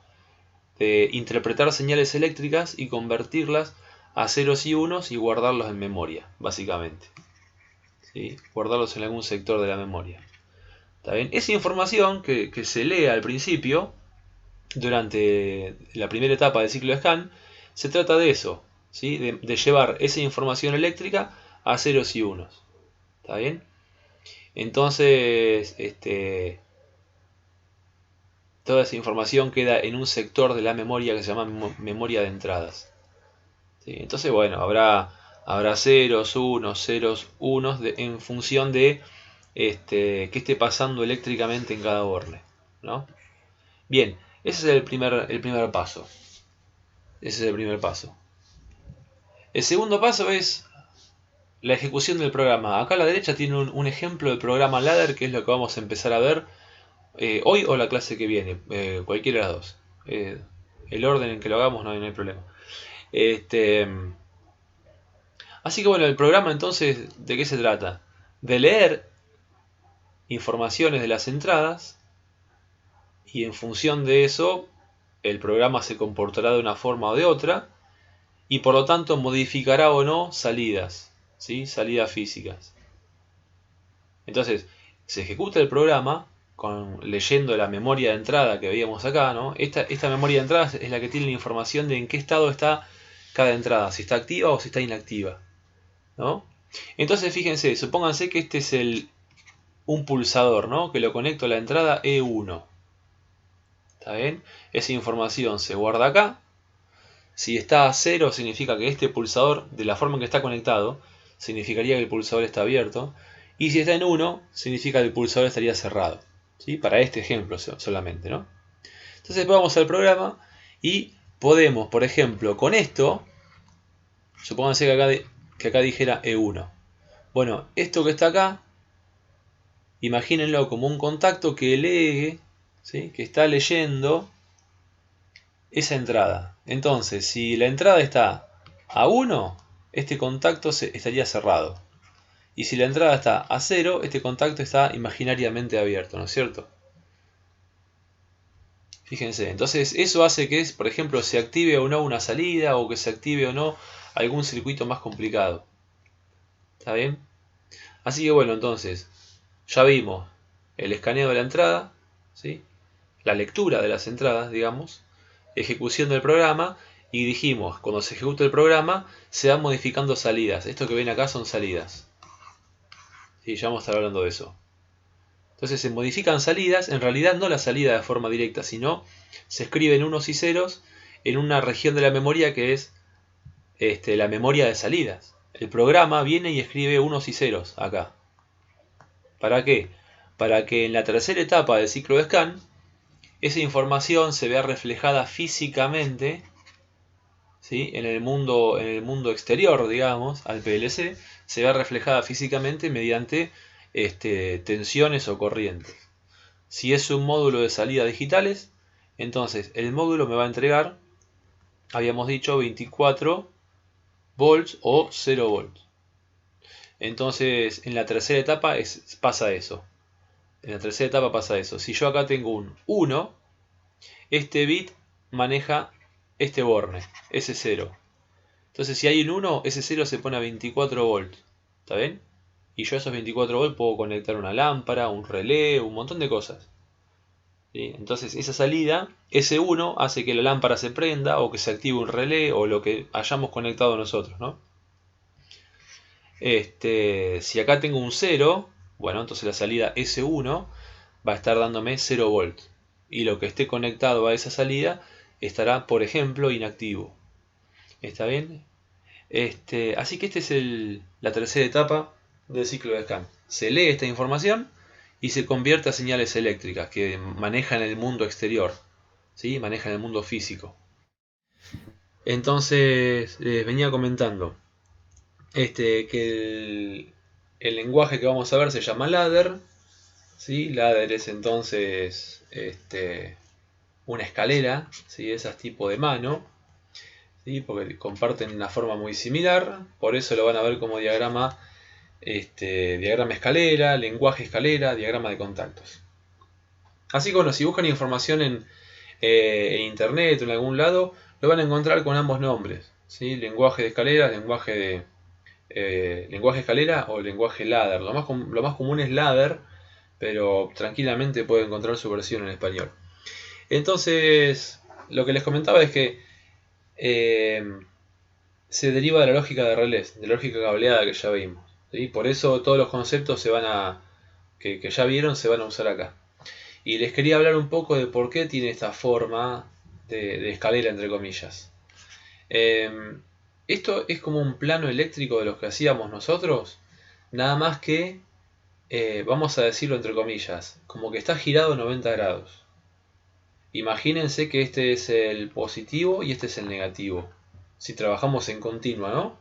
[SPEAKER 1] de interpretar señales eléctricas y convertirlas a ceros y unos y guardarlos en memoria, básicamente, ¿sí? Guardarlos en algún sector de la memoria. ¿Está bien? Esa información que se lee al principio, durante la primera etapa del ciclo de scan, se trata de eso, ¿sí? De llevar esa información eléctrica a ceros y unos. ¿Está bien? Entonces, toda esa información queda en un sector de la memoria que se llama memoria de entradas. ¿Sí? Entonces, bueno, habrá ceros, unos en función de qué esté pasando eléctricamente en cada borne, ¿no? Bien, ese es el primer paso. Ese es el primer paso. El segundo paso es la ejecución del programa. Acá a la derecha tiene un ejemplo del programa ladder, que es lo que vamos a empezar a ver hoy o la clase que viene, cualquiera de las dos. El orden en que lo hagamos no hay problema. Así que bueno, el programa entonces, ¿de qué se trata? De leer informaciones de las entradas y en función de eso el programa se comportará de una forma o de otra y por lo tanto modificará o no salidas, ¿sí? Salidas físicas. Entonces, se ejecuta el programa leyendo la memoria de entrada que veíamos acá, ¿no? Esta memoria de entrada es la que tiene la información de en qué estado está cada entrada, si está activa o si está inactiva, ¿no? Entonces fíjense, supónganse que este es un pulsador, ¿no? Que lo conecto a la entrada E1. ¿Está bien? Esa información se guarda acá. Si está a 0 significa que este pulsador, de la forma en que está conectado, significaría que el pulsador está abierto. Y si está en 1, significa que el pulsador estaría cerrado, ¿sí? Para este ejemplo solamente, ¿no? Entonces después vamos al programa y podemos, por ejemplo, con esto, supónganse que acá dijera E1. Bueno, esto que está acá, imagínenlo como un contacto que lee, ¿sí? Que está leyendo esa entrada. Entonces, si la entrada está a 1, este contacto estaría cerrado. Y si la entrada está a 0, este contacto está imaginariamente abierto, ¿no es cierto? Fíjense, entonces eso hace que, por ejemplo, se active o no una salida o que se active o no algún circuito más complicado. ¿Está bien? Así que bueno, entonces, ya vimos el escaneo de la entrada, ¿sí? La lectura de las entradas, digamos, ejecución del programa, y dijimos, cuando se ejecuta el programa, se van modificando salidas. Esto que ven acá son salidas. Y ya vamos a estar hablando de eso. Entonces se modifican salidas, en realidad no la salida de forma directa, sino se escriben unos y ceros en una región de la memoria que es la memoria de salidas. El programa viene y escribe unos y ceros acá. ¿Para qué? Para que en la tercera etapa del ciclo de scan esa información se vea reflejada físicamente, ¿sí? en el mundo exterior, digamos, al PLC, se vea reflejada físicamente mediante tensiones o corrientes. Si es un módulo de salida digitales, entonces el módulo me va a entregar, habíamos dicho, 24 volts o 0 volts. Entonces en la tercera etapa pasa eso. En la tercera etapa pasa eso. Si yo acá tengo un 1, este bit maneja este borne, ese 0. Entonces si hay un 1, ese 0 se pone a 24 volts. ¿Está bien? Y yo a esos 24 volts puedo conectar una lámpara, un relé, un montón de cosas. ¿Sí? Entonces esa salida, ese 1, hace que la lámpara se prenda o que se active un relé o lo que hayamos conectado nosotros, ¿no? Si acá tengo un 0, bueno, entonces la salida S1 va a estar dándome 0 volts. Y lo que esté conectado a esa salida estará, por ejemplo, inactivo. ¿Está bien? Así que esta es la tercera etapa del ciclo de scan. Se lee esta información y se convierte a señales eléctricas que manejan el mundo exterior, ¿sí? Manejan el mundo físico. Entonces, les venía comentando que el lenguaje que vamos a ver se llama ladder, ¿sí? Ladder es entonces una escalera, ¿sí? Esas tipo de mano, ¿sí? Porque comparten una forma muy similar, por eso lo van a ver como diagrama escalera, lenguaje escalera, diagrama de contactos. Así que bueno, si buscan información en internet o en algún lado, lo van a encontrar con ambos nombres, ¿sí? Lenguaje de escalera, lenguaje escalera o lenguaje ladder. Lo más común es ladder, pero tranquilamente puede encontrar su versión en español. Entonces, lo que les comentaba es que se deriva de la lógica de relés, de la lógica cableada que ya vimos, ¿sí? Por eso todos los conceptos que ya vieron se van a usar acá. Y les quería hablar un poco de por qué tiene esta forma de escalera, entre comillas. Esto es como un plano eléctrico de los que hacíamos nosotros, nada más que, vamos a decirlo entre comillas, como que está girado 90 grados. Imagínense que este es el positivo y este es el negativo. Si trabajamos en continua, ¿no?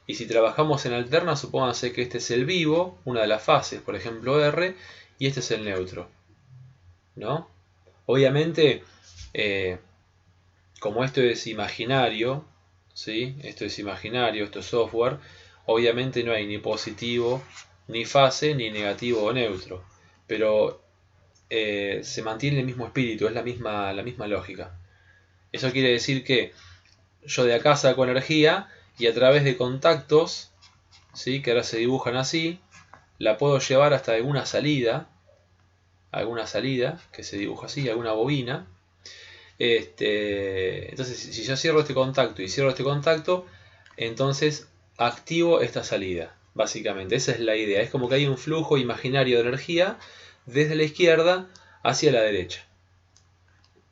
[SPEAKER 1] Y si trabajamos en alterna, supónganse que este es el vivo, una de las fases, por ejemplo R, y este es el neutro, ¿no? Obviamente, como esto es imaginario, ¿sí? Esto es imaginario, esto es software, obviamente no hay ni positivo, ni fase, ni negativo o neutro, pero se mantiene el mismo espíritu, es la misma lógica. Eso quiere decir que yo de acá saco energía y a través de contactos, ¿sí? Que ahora se dibujan así, la puedo llevar hasta alguna salida que se dibuja así, alguna bobina. Entonces, si yo cierro este contacto y cierro este contacto, entonces activo esta salida. Básicamente, esa es la idea. Es como que hay un flujo imaginario de energía desde la izquierda hacia la derecha,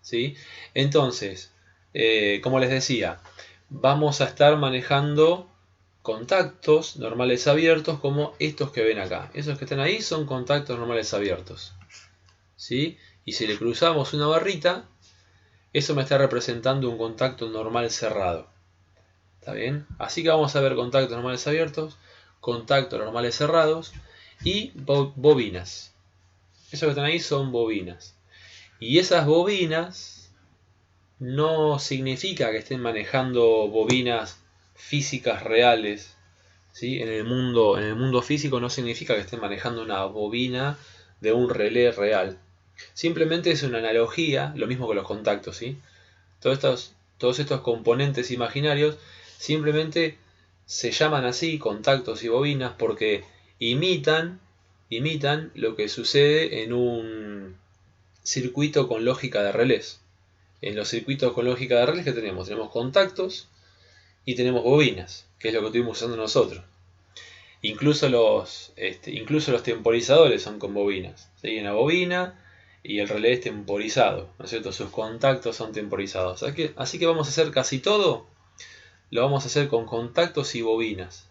[SPEAKER 1] ¿sí? Entonces, como les decía, vamos a estar manejando contactos normales abiertos como estos que ven acá. Esos que están ahí son contactos normales abiertos, ¿sí? Y si le cruzamos una barrita, eso me está representando un contacto normal cerrado. ¿Está bien? Así que vamos a ver contactos normales abiertos, contactos normales cerrados y bobinas. Eso que están ahí son bobinas. Y esas bobinas no significa que estén manejando bobinas físicas reales, ¿sí? En el mundo físico no significa que estén manejando una bobina de un relé real. Simplemente es una analogía, lo mismo que los contactos, ¿sí? Todos estos componentes imaginarios simplemente se llaman así, contactos y bobinas, porque imitan lo que sucede en un circuito con lógica de relés. En los circuitos con lógica de relés que tenemos contactos y tenemos bobinas, que es lo que estuvimos usando nosotros. Incluso los temporizadores son con bobinas. ¿Sí? Una bobina y el relé es temporizado, ¿no es cierto? Sus contactos son temporizados. Así que vamos a hacer casi todo, lo vamos a hacer con contactos y bobinas.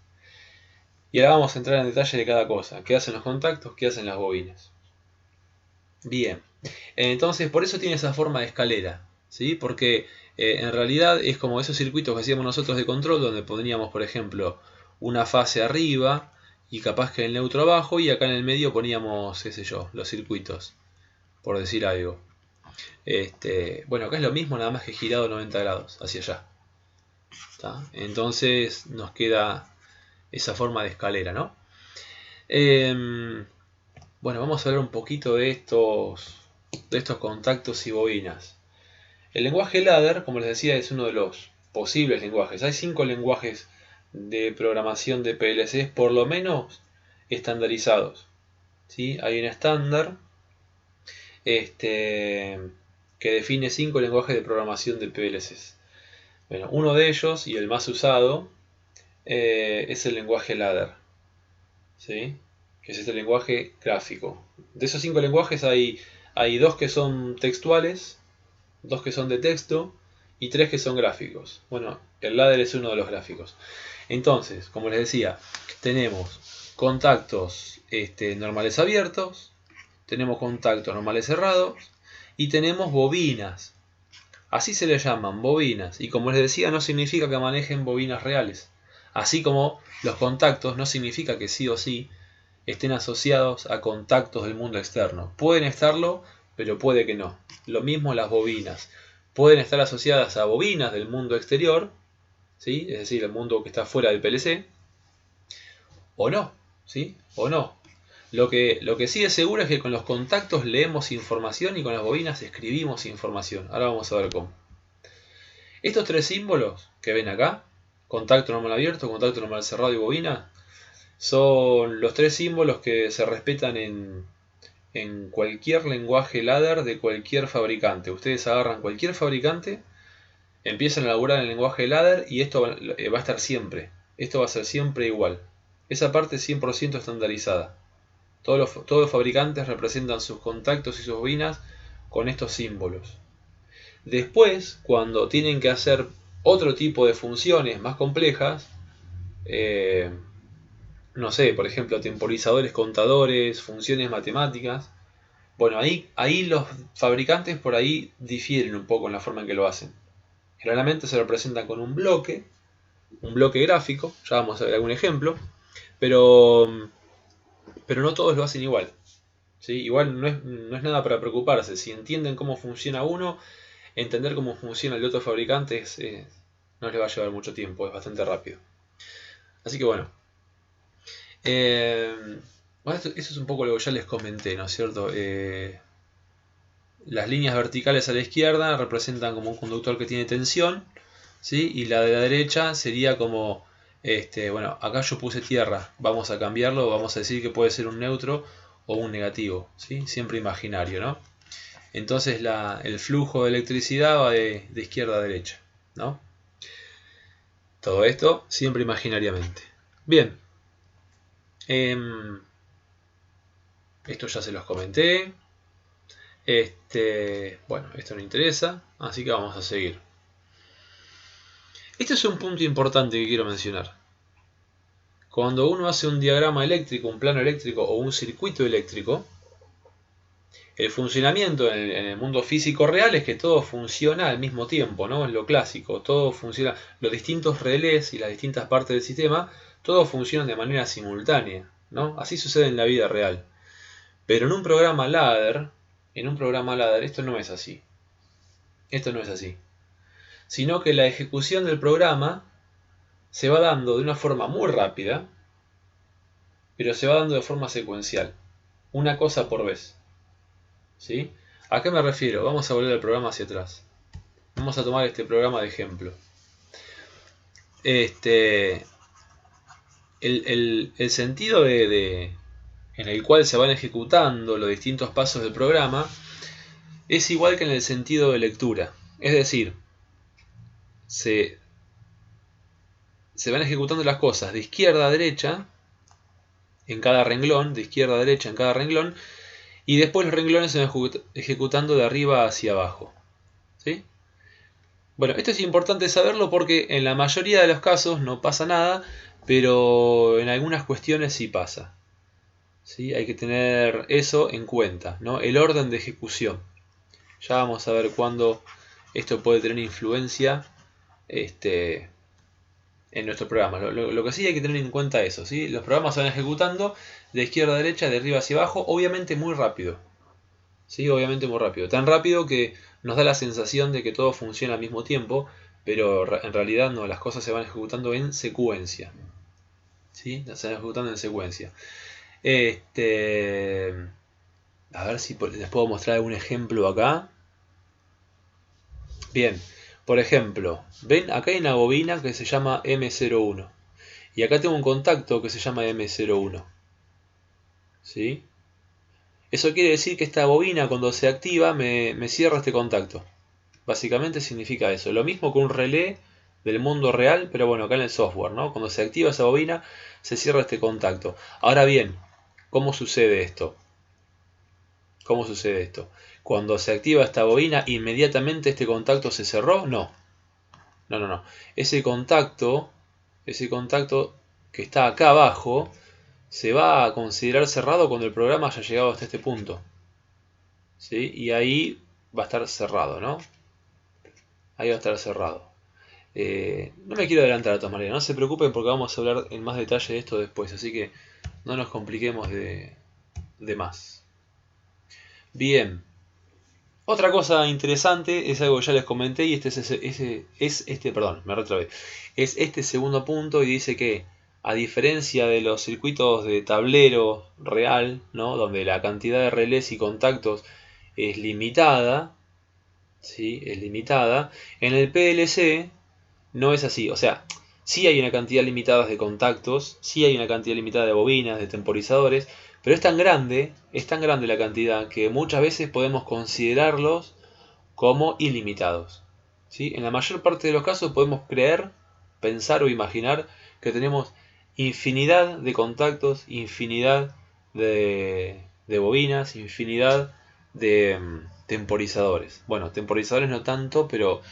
[SPEAKER 1] Y ahora vamos a entrar en detalle de cada cosa. ¿Qué hacen los contactos? ¿Qué hacen las bobinas? Bien. Entonces, por eso tiene esa forma de escalera. ¿Sí? Porque en realidad es como esos circuitos que hacíamos nosotros de control, donde poníamos, por ejemplo, una fase arriba y capaz que el neutro abajo, y acá en el medio poníamos, qué sé yo, los circuitos, por decir algo. Bueno, acá es lo mismo, nada más que girado 90 grados hacia allá. ¿Está? Entonces nos queda esa forma de escalera, ¿no? Bueno, vamos a hablar un poquito de estos contactos y bobinas. El lenguaje ladder, como les decía, es uno de los posibles lenguajes. Hay 5 lenguajes de programación de PLCs, por lo menos estandarizados. ¿Sí? Hay un estándar que define 5 lenguajes de programación de PLCs. Bueno, uno de ellos, y el más usado, es el lenguaje ladder. ¿Sí? Que es este lenguaje gráfico. De esos 5 lenguajes hay 2 que son textuales, 2 que son de texto y 3 que son gráficos. Bueno, el ladder es uno de los gráficos. Entonces, como les decía, tenemos contactos normales abiertos, tenemos contactos normales cerrados y tenemos bobinas. Así se les llaman, bobinas. Y como les decía, no significa que manejen bobinas reales. Así como los contactos no significa que sí o sí estén asociados a contactos del mundo externo. Pueden estarlo, pero puede que no. Lo mismo las bobinas. Pueden estar asociadas a bobinas del mundo exterior, ¿sí? Es decir, el mundo que está fuera del PLC, o no, ¿sí? O no. Lo que sí es seguro es que con los contactos leemos información y con las bobinas escribimos información. Ahora vamos a ver cómo. Estos 3 símbolos que ven acá, contacto normal abierto, contacto normal cerrado y bobina, son los 3 símbolos que se respetan en cualquier lenguaje ladder de cualquier fabricante. Ustedes agarran cualquier fabricante, empiezan a elaborar el lenguaje ladder y esto va a estar siempre. Esto va a ser siempre igual. Esa parte es 100% estandarizada. Todos los fabricantes representan sus contactos y sus bobinas con estos símbolos. Después, cuando tienen que hacer otro tipo de funciones más complejas, no sé, por ejemplo, temporizadores, contadores, funciones matemáticas, bueno, ahí los fabricantes por ahí difieren un poco en la forma en que lo hacen. Generalmente se representan con un bloque gráfico, ya vamos a ver algún ejemplo, pero no todos lo hacen igual. ¿Sí? Igual no es nada para preocuparse. Si entienden cómo funciona uno, entender cómo funciona el otro fabricante no les va a llevar mucho tiempo, es bastante rápido. Así que bueno. Bueno, eso es un poco lo que ya les comenté, ¿no es cierto? Las líneas verticales a la izquierda representan como un conductor que tiene tensión, ¿sí? Y la de la derecha sería como, bueno, acá yo puse tierra, vamos a cambiarlo, vamos a decir que puede ser un neutro o un negativo, ¿sí? Siempre imaginario, ¿no? Entonces el flujo de electricidad va de izquierda a derecha, ¿no? Todo esto siempre imaginariamente. Bien. Esto ya se los comenté. Bueno, esto no interesa, así que vamos a seguir. Este es un punto importante que quiero mencionar. Cuando uno hace un diagrama eléctrico, un plano eléctrico o un circuito eléctrico, el funcionamiento en el mundo físico real es que todo funciona al mismo tiempo, ¿no? Es lo clásico, todo funciona, los distintos relés y las distintas partes del sistema, todo funcionan de manera simultánea, ¿no? Así sucede en la vida real. Pero en un programa ladder, esto no es así. Esto no es así. Sino que la ejecución del programa se va dando de una forma muy rápida, pero se va dando de forma secuencial, una cosa por vez. ¿Sí? ¿A qué me refiero? Vamos a volver al programa hacia atrás. Vamos a tomar este programa de ejemplo. El sentido en el cual se van ejecutando los distintos pasos del programa es igual que en el sentido de lectura. Es decir, se van ejecutando las cosas de izquierda a derecha en cada renglón, de izquierda a derecha en cada renglón, y después los renglones se van ejecutando de arriba hacia abajo. ¿Sí? Bueno, esto es importante saberlo porque en la mayoría de los casos no pasa nada, pero en algunas cuestiones sí pasa. ¿Sí? Hay que tener eso en cuenta, ¿no? El orden de ejecución. Ya vamos a ver cuándo esto puede tener influencia en nuestro programa. Lo que sí hay que tener en cuenta eso, ¿sí? Los programas se van ejecutando de izquierda a derecha, de arriba hacia abajo, obviamente muy rápido. ¿Sí? Obviamente muy rápido. Tan rápido que nos da la sensación de que todo funciona al mismo tiempo, pero en realidad no, las cosas se van ejecutando en secuencia. ¿Sí? Se van ejecutando en secuencia. A ver si les puedo mostrar algún ejemplo acá. Bien, por ejemplo, ven, acá hay una bobina que se llama M01. Y acá tengo un contacto que se llama M01. ¿Sí? Eso quiere decir que esta bobina cuando se activa me cierra este contacto. Básicamente significa eso. Lo mismo que un relé del mundo real, pero bueno, acá en el software, ¿no? Cuando se activa esa bobina, se cierra este contacto. Ahora bien, ¿cómo sucede esto? ¿Cómo sucede esto? Cuando se activa esta bobina, ¿inmediatamente este contacto se cerró? No. No, no, no. Ese contacto que está acá abajo, se va a considerar cerrado cuando el programa haya llegado hasta este punto. ¿Sí? Y ahí va a estar cerrado, ¿no? Ahí va a estar cerrado. No me quiero adelantar a todas maneras, no se preocupen porque vamos a hablar en más detalle de esto después, así que no nos compliquemos de más. Bien, otra cosa interesante es algo que ya les comenté y es este segundo punto y dice que a diferencia de los circuitos de tablero real, ¿no? Donde la cantidad de relés y contactos es limitada, ¿sí? Es limitada, en el PLC no es así, o sea, sí hay una cantidad limitada de contactos, sí hay una cantidad limitada de bobinas, de temporizadores, pero es tan grande la cantidad que muchas veces podemos considerarlos como ilimitados. ¿Sí? En la mayor parte de los casos podemos creer, pensar o imaginar que tenemos infinidad de contactos, infinidad de bobinas, infinidad de temporizadores. Bueno, temporizadores no tanto, pero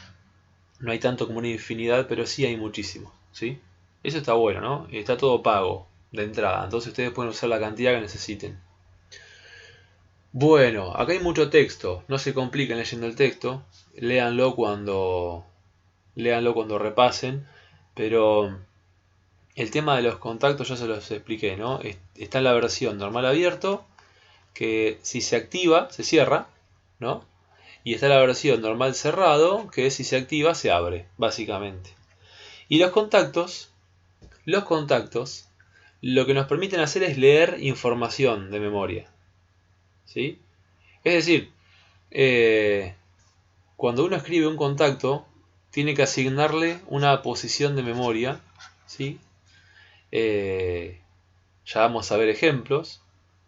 [SPEAKER 1] no hay tanto como una infinidad, pero sí hay muchísimo, ¿sí? Eso está bueno, ¿no? Está todo pago de entrada, entonces ustedes pueden usar la cantidad que necesiten. Bueno, acá hay mucho texto, no se compliquen leyendo el texto, léanlo cuando repasen, pero el tema de los contactos ya se los expliqué, ¿no? Está en la versión normal abierto, que si se activa, se cierra, ¿no? Y está la versión normal cerrado, que si se activa, se abre, básicamente. Y los contactos, lo que nos permiten hacer es leer información de memoria. ¿Sí? Es decir, cuando uno escribe un contacto, tiene que asignarle una posición de memoria. ¿Sí? Ya vamos a ver ejemplos.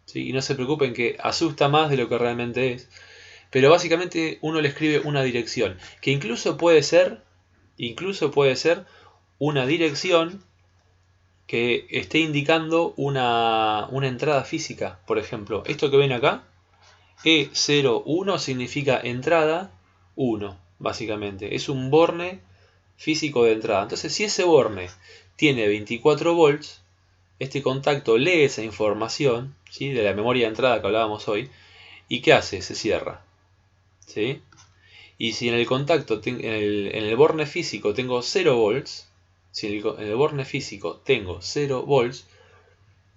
[SPEAKER 1] ¿Sí? Y no se preocupen que asusta más de lo que realmente es. Pero básicamente uno le escribe una dirección, que incluso puede ser una dirección que esté indicando una entrada física. Por ejemplo, esto que ven acá, E01 significa entrada 1, básicamente. Es un borne físico de entrada. Entonces, si ese borne tiene 24 volts, este contacto lee esa información, ¿sí? De la memoria de entrada que hablábamos hoy. ¿Y qué hace? Se cierra. ¿Sí? Y si en el contacto, en el borne físico tengo 0 volts, si en el borne físico tengo 0 volts,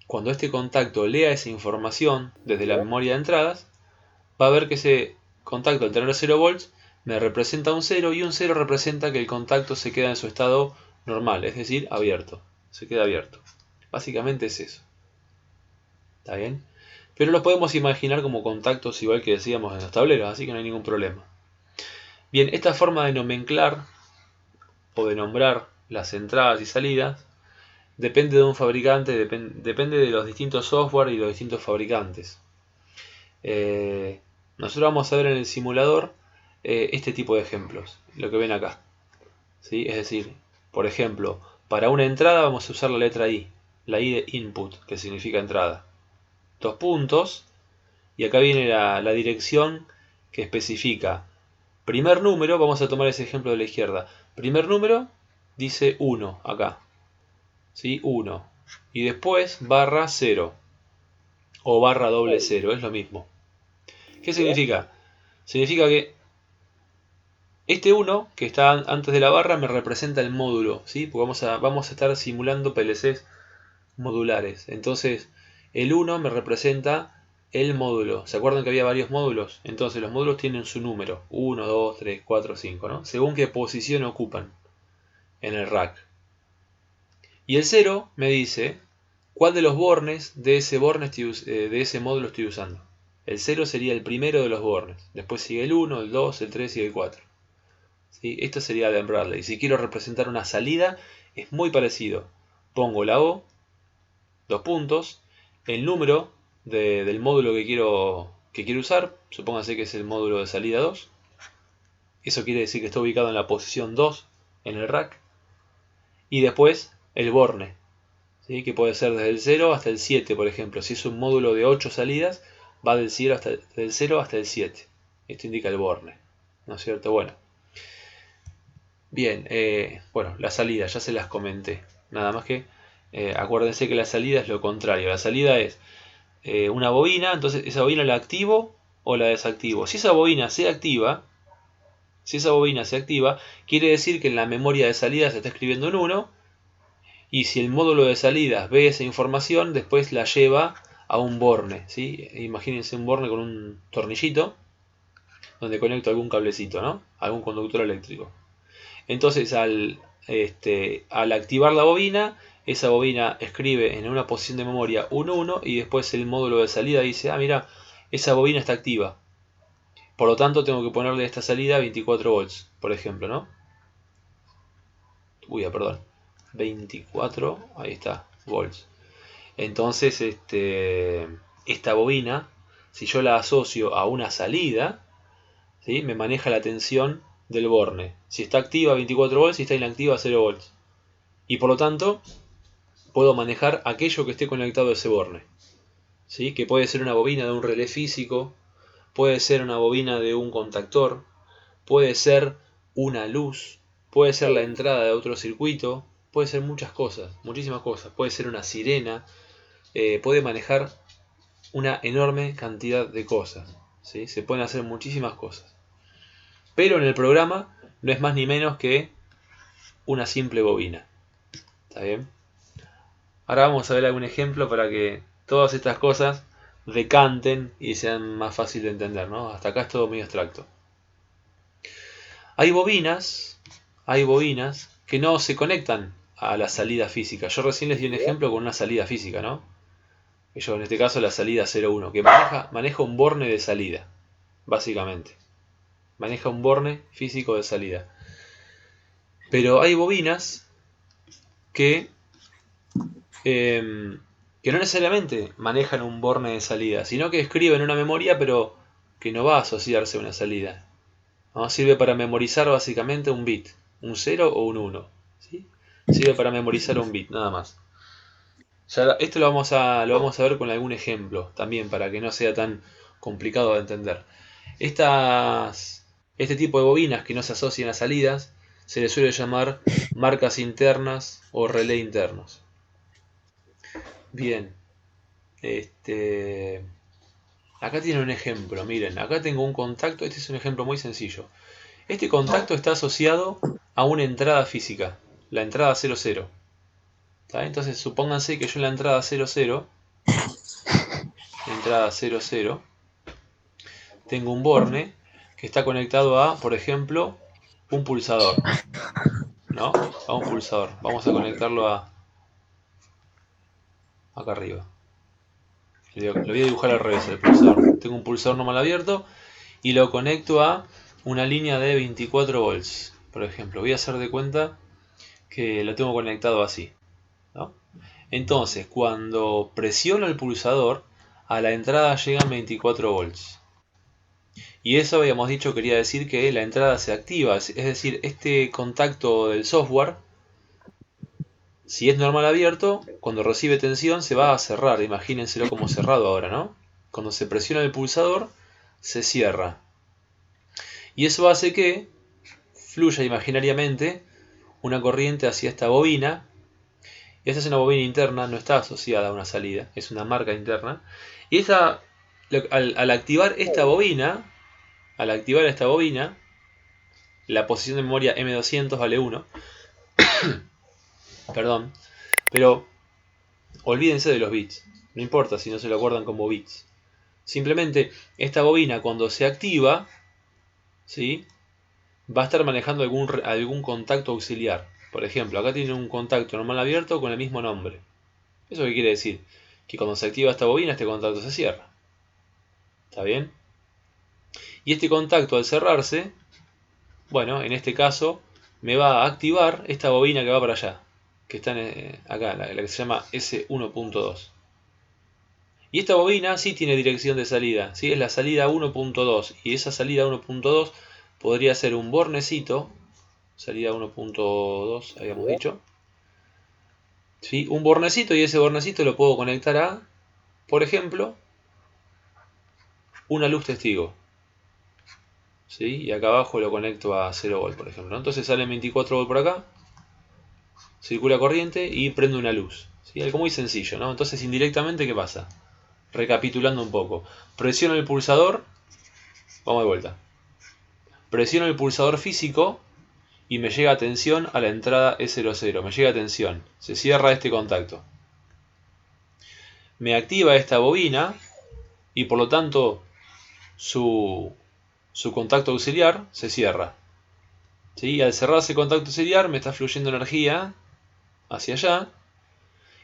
[SPEAKER 1] cuando este contacto lea esa información desde la memoria de entradas, va a ver que ese contacto al tener 0 volts me representa un 0 y un 0 representa que el contacto se queda en su estado normal, es decir, abierto. Se queda abierto. Básicamente es eso. ¿Está bien? Pero lo podemos imaginar como contactos igual que decíamos en los tableros, así que no hay ningún problema. Bien, esta forma de nomenclar o de nombrar las entradas y salidas depende de un fabricante, depende de los distintos software y los distintos fabricantes. Nosotros vamos a ver en el simulador este tipo de ejemplos, lo que ven acá. ¿Sí? Es decir, por ejemplo, para una entrada vamos a usar la letra I, la I de input, que significa entrada. 2 puntos, y acá viene la dirección que especifica. Primer número, vamos a tomar ese ejemplo de la izquierda. Primer número dice 1 acá. ¿Sí? 1. Y después barra 0. O barra doble 0, es lo mismo. ¿Qué significa? Significa que este 1 que está antes de la barra me representa el módulo, ¿sí? Porque vamos a estar simulando PLCs modulares. Entonces, el 1 me representa el módulo. ¿Se acuerdan que había varios módulos? Entonces, los módulos tienen su número. 1, 2, 3, 4, 5, ¿no? Según qué posición ocupan en el rack. Y el 0 me dice cuál de los bornes de ese módulo estoy usando. El 0 sería el primero de los bornes. Después sigue el 1, el 2, el 3 y el 4. ¿Sí? Esto sería de Bradley. Si quiero representar una salida, es muy parecido. Pongo la O, 2 puntos, el número del módulo que quiero usar, supóngase que es el módulo de salida 2. Eso quiere decir que está ubicado en la posición 2 en el rack. Y después el borne, ¿sí? Que puede ser desde el 0 hasta el 7, por ejemplo. Si es un módulo de 8 salidas, va del 0 hasta el 7. Esto indica el borne, ¿no es cierto? Bueno. Bien, bueno, la salida ya se las comenté. Nada más que acuérdense que la salida es lo contrario. La salida es una bobina, entonces esa bobina la activo o la desactivo. Si esa bobina se activa, quiere decir que en la memoria de salida se está escribiendo un 1. Y si el módulo de salidas ve esa información, después la lleva a un borne, ¿sí? Imagínense un borne con un tornillito donde conecto algún cablecito, ¿no? Algún conductor eléctrico. Entonces al activar la bobina, esa bobina escribe en una posición de memoria un 1 y después el módulo de salida dice, mira, esa bobina está activa. Por lo tanto tengo que ponerle a esta salida 24 volts, por ejemplo, ¿no? Perdón. 24, ahí está, volts. Entonces, esta bobina, si yo la asocio a una salida, ¿sí? Me maneja la tensión del borne. Si está activa 24 volts, si está inactiva 0 volts. Y por lo tanto, puedo manejar aquello que esté conectado a ese borne. ¿Sí? Que puede ser una bobina de un relé físico, puede ser una bobina de un contactor, puede ser una luz, puede ser la entrada de otro circuito, puede ser muchas cosas, muchísimas cosas. Puede ser una sirena, puede manejar una enorme cantidad de cosas. ¿Sí? Se pueden hacer muchísimas cosas. Pero en el programa no es más ni menos que una simple bobina. ¿Está bien? Ahora vamos a ver algún ejemplo para que todas estas cosas decanten y sean más fácil de entender, ¿no? Hasta acá es todo medio abstracto. Hay bobinas que no se conectan a la salida física. Yo recién les di un ejemplo con una salida física, ¿no? Yo en este caso la salida 01, que maneja un borne de salida, básicamente. Maneja un borne físico de salida. Pero hay bobinas que no necesariamente manejan un borne de salida, sino que escriben una memoria, pero que no va a asociarse a una salida. ¿No? Sirve para memorizar básicamente un bit, un 0 o un 1. ¿Sí? Sirve para memorizar un bit, nada más. Ya esto lo vamos a ver con algún ejemplo, también para que no sea tan complicado de entender. Este tipo de bobinas que no se asocian a salidas se les suele llamar marcas internas o relé internos. Bien, acá tiene un ejemplo, miren, acá tengo un contacto, este es un ejemplo muy sencillo. Este contacto está asociado a una entrada física, la entrada 00. ¿Está? Entonces supónganse que yo en la entrada 00, tengo un borne que está conectado a, por ejemplo, un pulsador. ¿No? A un pulsador. Vamos a conectarlo acá arriba. Lo voy a dibujar al revés el pulsador. Tengo un pulsador normal abierto y lo conecto a una línea de 24 volts. Por ejemplo, voy a hacer de cuenta que lo tengo conectado así, ¿no? Entonces, cuando presiono el pulsador, a la entrada llegan 24 volts. Y eso habíamos dicho quería decir que la entrada se activa, es decir, este contacto del software Si es normal abierto, cuando recibe tensión se va a cerrar. Imagínenselo como cerrado ahora, ¿no? Cuando se presiona el pulsador, se cierra. Y eso hace que fluya imaginariamente una corriente hacia esta bobina. Y esta es una bobina interna, no está asociada a una salida, es una marca interna. Y al activar esta bobina, la posición de memoria M200 vale 1. Perdón. Pero olvídense de los bits. No importa si no se lo acuerdan como bits. Simplemente esta bobina cuando se activa, ¿sí?, va a estar manejando algún contacto auxiliar. Por ejemplo, acá tiene un contacto normal abierto con el mismo nombre. ¿Eso qué quiere decir? Que cuando se activa esta bobina, este contacto se cierra. ¿Está bien? Y este contacto al cerrarse, bueno, en este caso, me va a activar esta bobina que va para allá. Que está acá, la que se llama S1.2. Y esta bobina sí tiene dirección de salida, ¿sí? Es la salida 1.2. Y esa salida 1.2 podría ser un bornecito. Salida 1.2, habíamos dicho. ¿Sí? Un bornecito, y ese bornecito lo puedo conectar a, por ejemplo, una luz testigo. ¿Sí? Y acá abajo lo conecto a 0 volt, por ejemplo. Entonces salen 24 volt por acá, circula corriente y prende una luz. ¿Sí? Algo muy sencillo, ¿no? Entonces indirectamente, ¿qué pasa? Recapitulando un poco. Presiono el pulsador, vamos de vuelta. Presiono el pulsador físico y me llega tensión a la entrada E00. Me llega tensión. Se cierra este contacto. Me activa esta bobina y por lo tanto su contacto auxiliar se cierra. ¿Sí? Al cerrarse el contacto auxiliar me está fluyendo energía hacia allá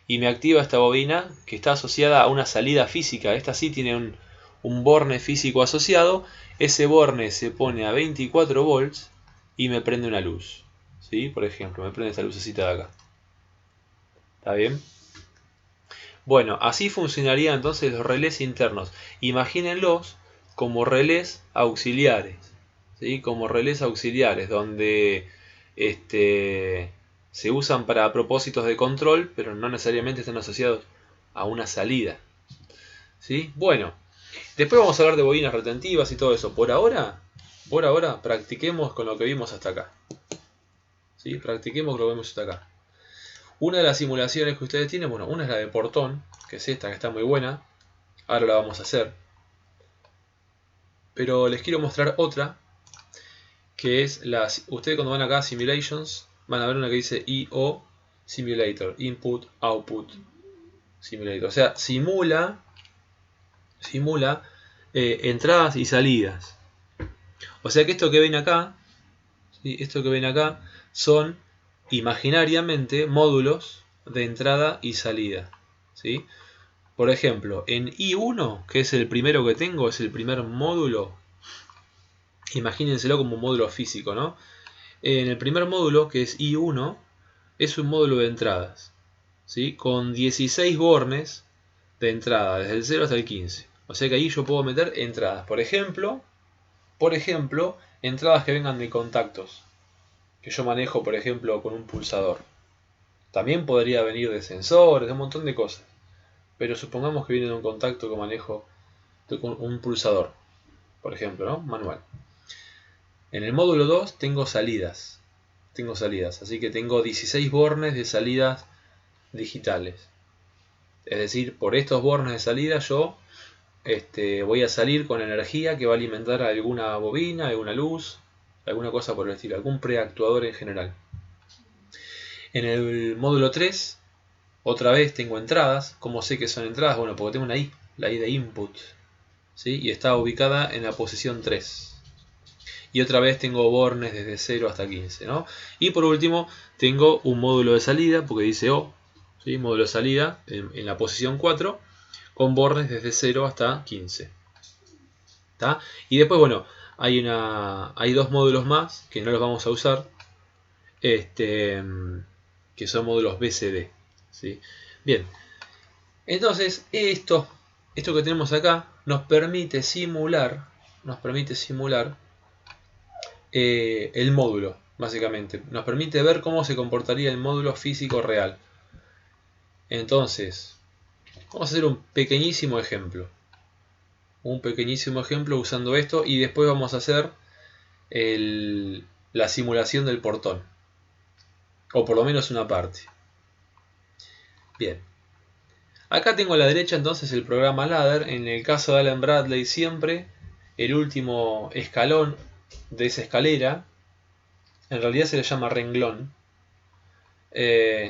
[SPEAKER 1] y me activa esta bobina que está asociada a una salida física. Esta sí tiene un borne físico asociado. Ese borne se pone a 24 volts y me prende una luz. ¿Sí? Por ejemplo, me prende esta lucecita de acá. ¿Está bien? Bueno, así funcionarían entonces los relés internos. Imagínenlos como relés auxiliares. ¿Sí? Como relés auxiliares, donde se usan para propósitos de control, pero no necesariamente están asociados a una salida. ¿Sí? Bueno, después vamos a hablar de bobinas retentivas y todo eso. Por ahora, practiquemos con lo que vimos hasta acá. ¿Sí? Practiquemos con lo que vimos hasta acá. Una de las simulaciones que ustedes tienen, bueno, una es la de portón, que es esta, que está muy buena. Ahora la vamos a hacer. Pero les quiero mostrar otra, que es ustedes cuando van acá a Simulations, van a ver una que dice IO Simulator, Input, Output Simulator. O sea, simula entradas y salidas. O sea que esto que ven acá, ¿sí?, esto que ven acá son imaginariamente módulos de entrada y salida. ¿Sí? Por ejemplo, en I1, que es el primero que tengo, es el primer módulo. Imagínenselo como un módulo físico, ¿no? En el primer módulo, que es I1, es un módulo de entradas, ¿sí?, con 16 bornes de entrada, desde el 0 hasta el 15. O sea que ahí yo puedo meter entradas. Por ejemplo, entradas que vengan de contactos, que yo manejo, por ejemplo, con un pulsador. También podría venir de sensores, de un montón de cosas. Pero supongamos que viene de un contacto que manejo con un pulsador, por ejemplo, ¿no? Manual. En el módulo 2 tengo salidas. Así que tengo 16 bornes de salidas digitales. Es decir, por estos bornes de salida yo voy a salir con energía que va a alimentar a alguna bobina, alguna luz, alguna cosa por el estilo, algún preactuador en general. En el módulo 3, otra vez tengo entradas. ¿Cómo sé que son entradas? Bueno, porque tengo una I, la I de input, ¿sí? Y está ubicada en la posición 3. Y otra vez tengo bornes desde 0 hasta 15, ¿no? Y por último tengo un módulo de salida, porque dice O, ¿sí?, módulo de salida en la posición 4, con bornes desde 0 hasta 15. ¿Tá? Y después, bueno, hay dos módulos más que no los vamos a usar, que son módulos BCD, ¿sí? Bien, entonces esto que tenemos acá nos permite simular el módulo, básicamente. Nos permite ver cómo se comportaría el módulo físico real. Entonces, vamos a hacer un pequeñísimo ejemplo. Un pequeñísimo ejemplo usando esto y después vamos a hacer la simulación del portón. O por lo menos una parte. Bien. Acá tengo a la derecha entonces el programa ladder. En el caso de Allen Bradley siempre el último escalón de esa escalera, en realidad se le llama renglón,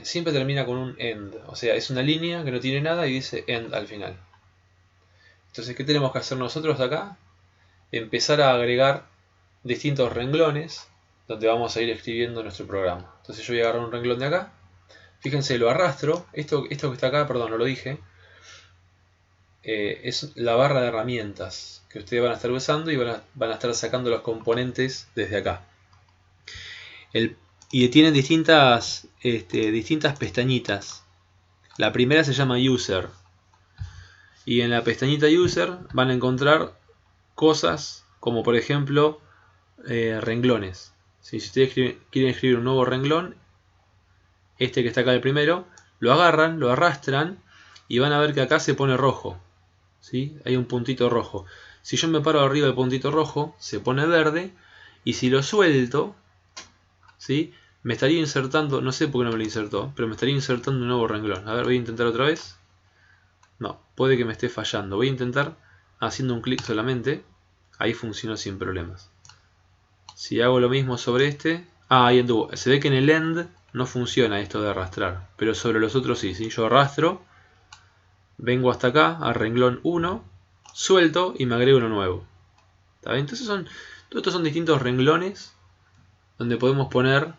[SPEAKER 1] siempre termina con un end. O sea, es una línea que no tiene nada y dice end al final. Entonces, ¿qué tenemos que hacer nosotros de acá? Empezar a agregar distintos renglones donde vamos a ir escribiendo nuestro programa. Entonces yo voy a agarrar un renglón de acá. Fíjense, lo arrastro. Esto que está acá, perdón, no lo dije. Es la barra de herramientas que ustedes van a estar usando y van a estar sacando los componentes desde acá. Y tienen distintas pestañitas. La primera se llama User. Y en la pestañita User van a encontrar cosas como por ejemplo renglones. Si ustedes quieren escribir un nuevo renglón, este que está acá el primero, lo agarran, lo arrastran y van a ver que acá se pone rojo. ¿Sí? Hay un puntito rojo. Si yo me paro arriba del puntito rojo, se pone verde. Y si lo suelto, ¿sí? Me estaría insertando, no sé por qué no me lo insertó, pero me estaría insertando un nuevo renglón. A ver, voy a intentar otra vez. No, puede que me esté fallando. Voy a intentar haciendo un clic solamente. Ahí funcionó sin problemas. Si hago lo mismo sobre este... Ah, ahí anduvo. Se ve que en el end no funciona esto de arrastrar. Pero sobre los otros sí. ¿Sí? Yo arrastro. Vengo hasta acá, a renglón 1. Suelto y me agrego uno nuevo. ¿Está bien? Entonces todos estos son distintos renglones donde podemos poner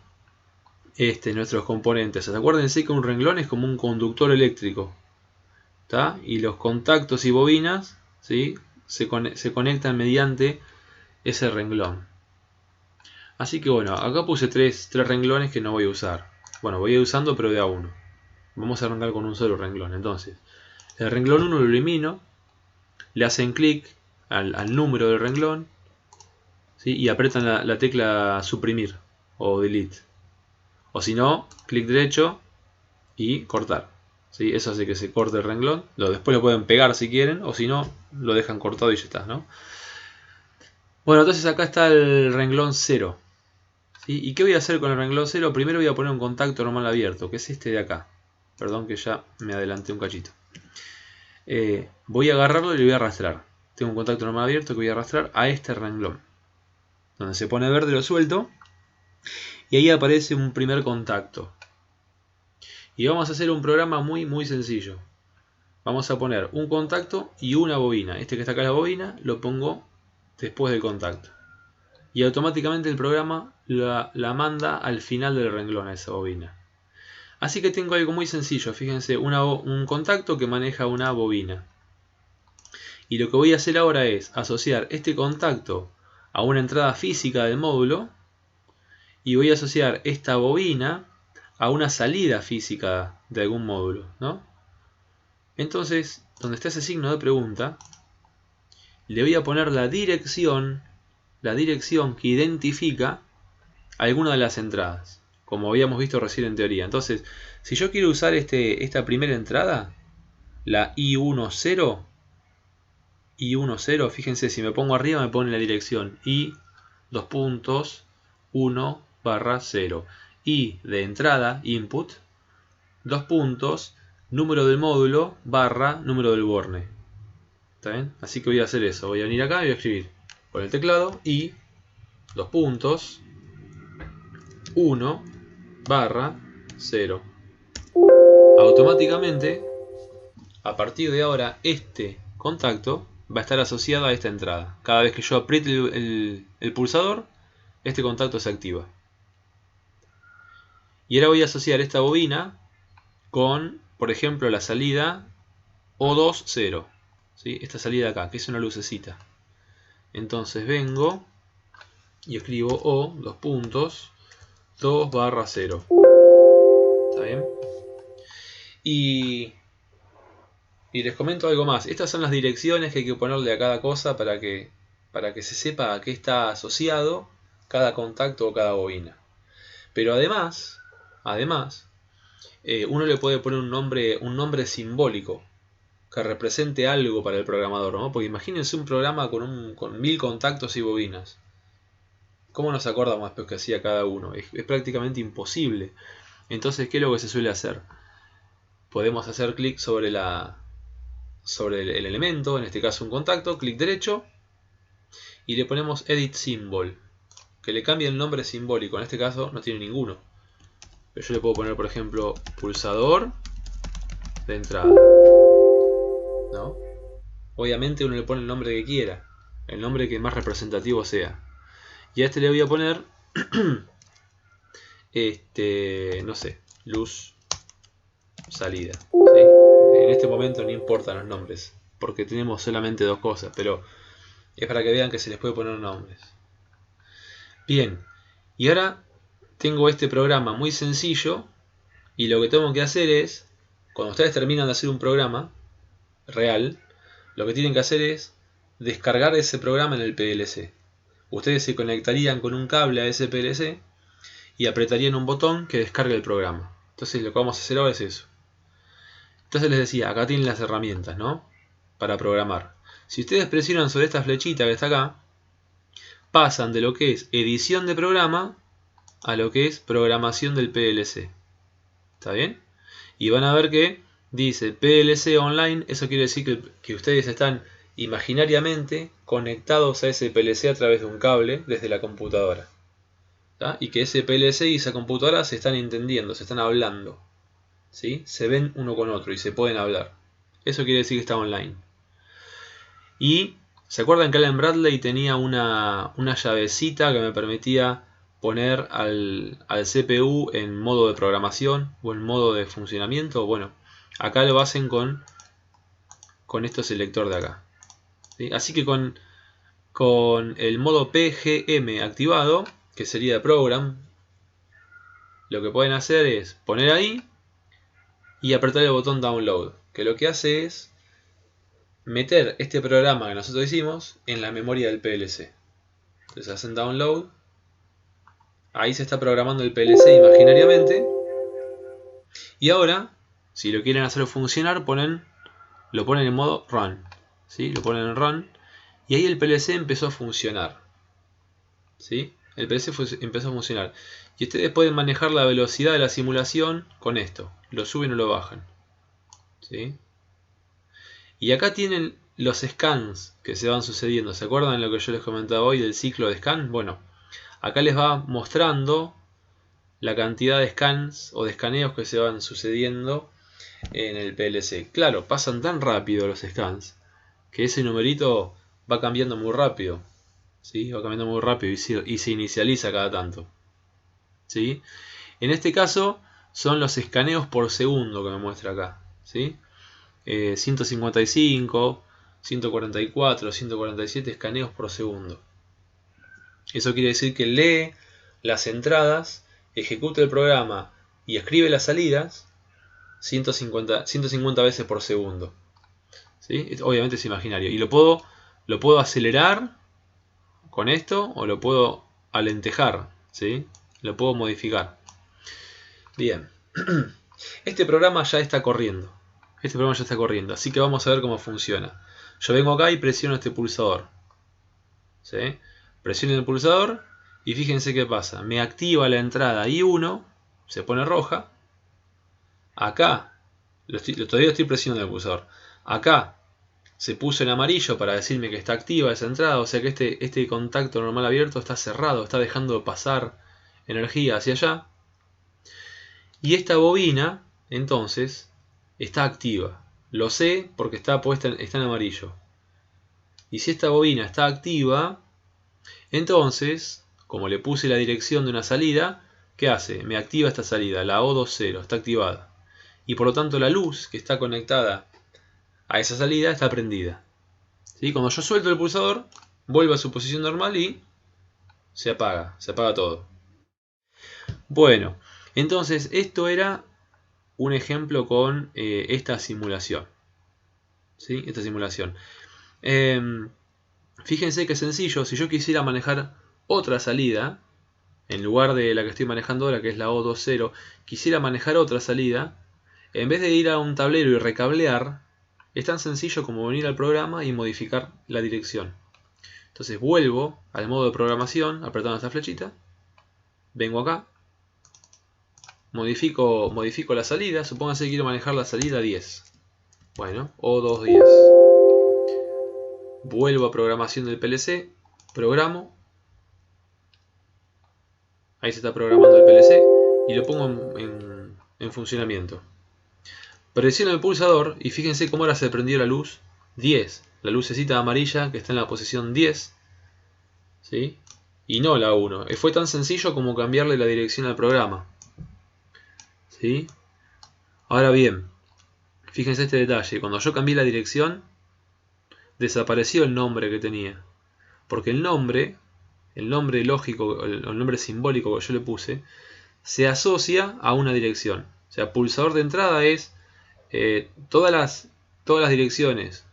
[SPEAKER 1] nuestros componentes. Acuérdense que un renglón es como un conductor eléctrico. ¿Está? Y los contactos y bobinas, ¿sí? se conectan mediante ese renglón. Así que bueno, acá puse tres renglones que no voy a usar. Bueno, voy a ir usando pero de a uno. Vamos a arrancar con un solo renglón. Entonces, el renglón 1 lo elimino. Le hacen clic al número del renglón, ¿sí? Y apretan la tecla suprimir o delete. O si no, clic derecho y cortar. ¿Sí? Eso hace que se corte el renglón. Después lo pueden pegar si quieren, o si no, lo dejan cortado y ya está, ¿no? Bueno, entonces acá está el renglón 0. ¿Sí? ¿Y qué voy a hacer con el renglón 0? Primero voy a poner un contacto normal abierto, que es este de acá. Perdón que ya me adelanté un cachito. Voy a agarrarlo y lo voy a arrastrar. Tengo un contacto normal abierto que voy a arrastrar a este renglón. Donde se pone verde lo suelto. Y ahí aparece un primer contacto. Y vamos a hacer un programa muy sencillo. Vamos a poner un contacto y una bobina. Este que está acá es la bobina, lo pongo después del contacto. Y automáticamente el programa la manda al final del renglón a esa bobina. Así que tengo algo muy sencillo. Fíjense, un contacto que maneja una bobina. Y lo que voy a hacer ahora es asociar este contacto a una entrada física del módulo. Y voy a asociar esta bobina a una salida física de algún módulo, ¿no? Entonces, donde está ese signo de pregunta, le voy a poner la dirección que identifica alguna de las entradas, como habíamos visto recién en teoría. Entonces, si yo quiero usar esta primera entrada, la I10, fíjense, si me pongo arriba me pone la dirección I:1/0. I de entrada, input, número del módulo, número del borne. ¿Está bien? Así que voy a hacer eso. Voy a venir acá y voy a escribir con el teclado I:1/0. Automáticamente, a partir de ahora, este contacto va a estar asociado a esta entrada. Cada vez que yo apriete el pulsador, este contacto se activa. Y ahora voy a asociar esta bobina con, por ejemplo, la salida O20. ¿Sí? Esta salida acá, que es una lucecita. Entonces vengo y escribo O:2/0. ¿Está bien? Y les comento algo más. Estas son las direcciones que hay que ponerle a cada cosa para que se sepa a qué está asociado cada contacto o cada bobina. Pero además, uno le puede poner un nombre simbólico que represente algo para el programador, ¿no? Porque imagínense un programa con 1000 contactos y bobinas. ¿Cómo nos acordamos después que hacía cada uno? Es prácticamente imposible. Entonces, ¿qué es lo que se suele hacer? Podemos hacer clic sobre el elemento, en este caso un contacto, clic derecho, y le ponemos Edit Symbol, que le cambie el nombre simbólico. En este caso no tiene ninguno. Pero yo le puedo poner, por ejemplo, pulsador de entrada, ¿no? Obviamente uno le pone el nombre que quiera, el nombre que más representativo sea. Y a este le voy a poner, no sé, luz salida, ¿sí? En este momento no importan los nombres, porque tenemos solamente dos cosas, pero es para que vean que se les puede poner nombres. Bien, y ahora tengo este programa muy sencillo, y lo que tengo que hacer es, cuando ustedes terminan de hacer un programa real, lo que tienen que hacer es descargar ese programa en el PLC. Ustedes se conectarían con un cable a ese PLC y apretarían un botón que descargue el programa. Entonces lo que vamos a hacer ahora es eso. Entonces les decía, acá tienen las herramientas, ¿no? Para programar. Si ustedes presionan sobre esta flechita que está acá, pasan de lo que es edición de programa a lo que es programación del PLC. ¿Está bien? Y van a ver que dice PLC online, eso quiere decir que ustedes están imaginariamente conectados a ese PLC a través de un cable desde la computadora. ¿Tá? Y que ese PLC y esa computadora se están entendiendo, se están hablando. ¿Sí? Se ven uno con otro y se pueden hablar. Eso quiere decir que está online. Y ¿se acuerdan que Allen Bradley tenía una llavecita que me permitía poner al CPU en modo de programación o en modo de funcionamiento? Bueno, acá lo hacen con este selector de acá. ¿Sí? Así que con el modo PGM activado, que sería Program, lo que pueden hacer es poner ahí y apretar el botón Download, que lo que hace es meter este programa que nosotros hicimos en la memoria del PLC. Entonces hacen Download, ahí se está programando el PLC imaginariamente, y ahora, si lo quieren hacer funcionar, lo ponen en modo Run, ¿sí? Lo ponen en Run, y ahí el PLC empezó a funcionar, ¿sí? El PLC empezó a funcionar. Y ustedes pueden manejar la velocidad de la simulación con esto. Lo suben o lo bajan, ¿sí? Y acá tienen los scans que se van sucediendo. ¿Se acuerdan de lo que yo les comentaba hoy del ciclo de scan? Bueno, acá les va mostrando la cantidad de scans o de escaneos que se van sucediendo en el PLC. Claro, pasan tan rápido los scans que ese numerito va cambiando muy rápido. ¿Sí? Va cambiando muy rápido y se inicializa cada tanto. ¿Sí? En este caso son los escaneos por segundo que me muestra acá. ¿Sí? 155, 144, 147 escaneos por segundo. Eso quiere decir que lee las entradas, ejecuta el programa y escribe las salidas 150 veces por segundo. ¿Sí? Obviamente es imaginario. Y lo puedo acelerar con esto o lo puedo alentejar. ¿Sí? Lo puedo modificar. Bien. Este programa ya está corriendo. Así que vamos a ver cómo funciona. Yo vengo acá y presiono este pulsador. ¿Sí? Presiono el pulsador y fíjense qué pasa. Me activa la entrada I1, se pone roja. Acá, todavía estoy presionando el pulsador. Acá se puso en amarillo para decirme que está activa esa entrada. O sea que este contacto normal abierto está cerrado, está dejando pasar energía hacia allá. Y esta bobina, entonces, está activa. Lo sé porque está en amarillo. Y si esta bobina está activa, entonces, como le puse la dirección de una salida, ¿qué hace? Me activa esta salida, la O20, está activada. Y por lo tanto la luz que está conectada a esa salida está prendida. ¿Sí? Cuando yo suelto el pulsador, vuelve a su posición normal y se apaga todo. Bueno, entonces esto era un ejemplo con esta simulación. ¿Sí? Esta simulación. Fíjense que sencillo, si yo quisiera manejar otra salida, en lugar de la que estoy manejando ahora, que es la O20, quisiera manejar otra salida, en vez de ir a un tablero y recablear, es tan sencillo como venir al programa y modificar la dirección. Entonces vuelvo al modo de programación, apretando esta flechita, vengo acá, modifico la salida, supóngase que quiero manejar la salida 10. Bueno, O210. Vuelvo a programación del PLC, programo, ahí se está programando el PLC y lo pongo en funcionamiento. Presiono el pulsador y fíjense cómo ahora se prendió la luz 10, la lucecita amarilla que está en la posición 10, ¿sí? Y no la 1. Fue tan sencillo como cambiarle la dirección al programa, ¿sí? Ahora bien, fíjense este detalle, cuando yo cambié la dirección desapareció el nombre que tenía, porque el nombre lógico, el nombre simbólico que yo le puse, se asocia a una dirección. O sea, pulsador de entrada es todas las direcciones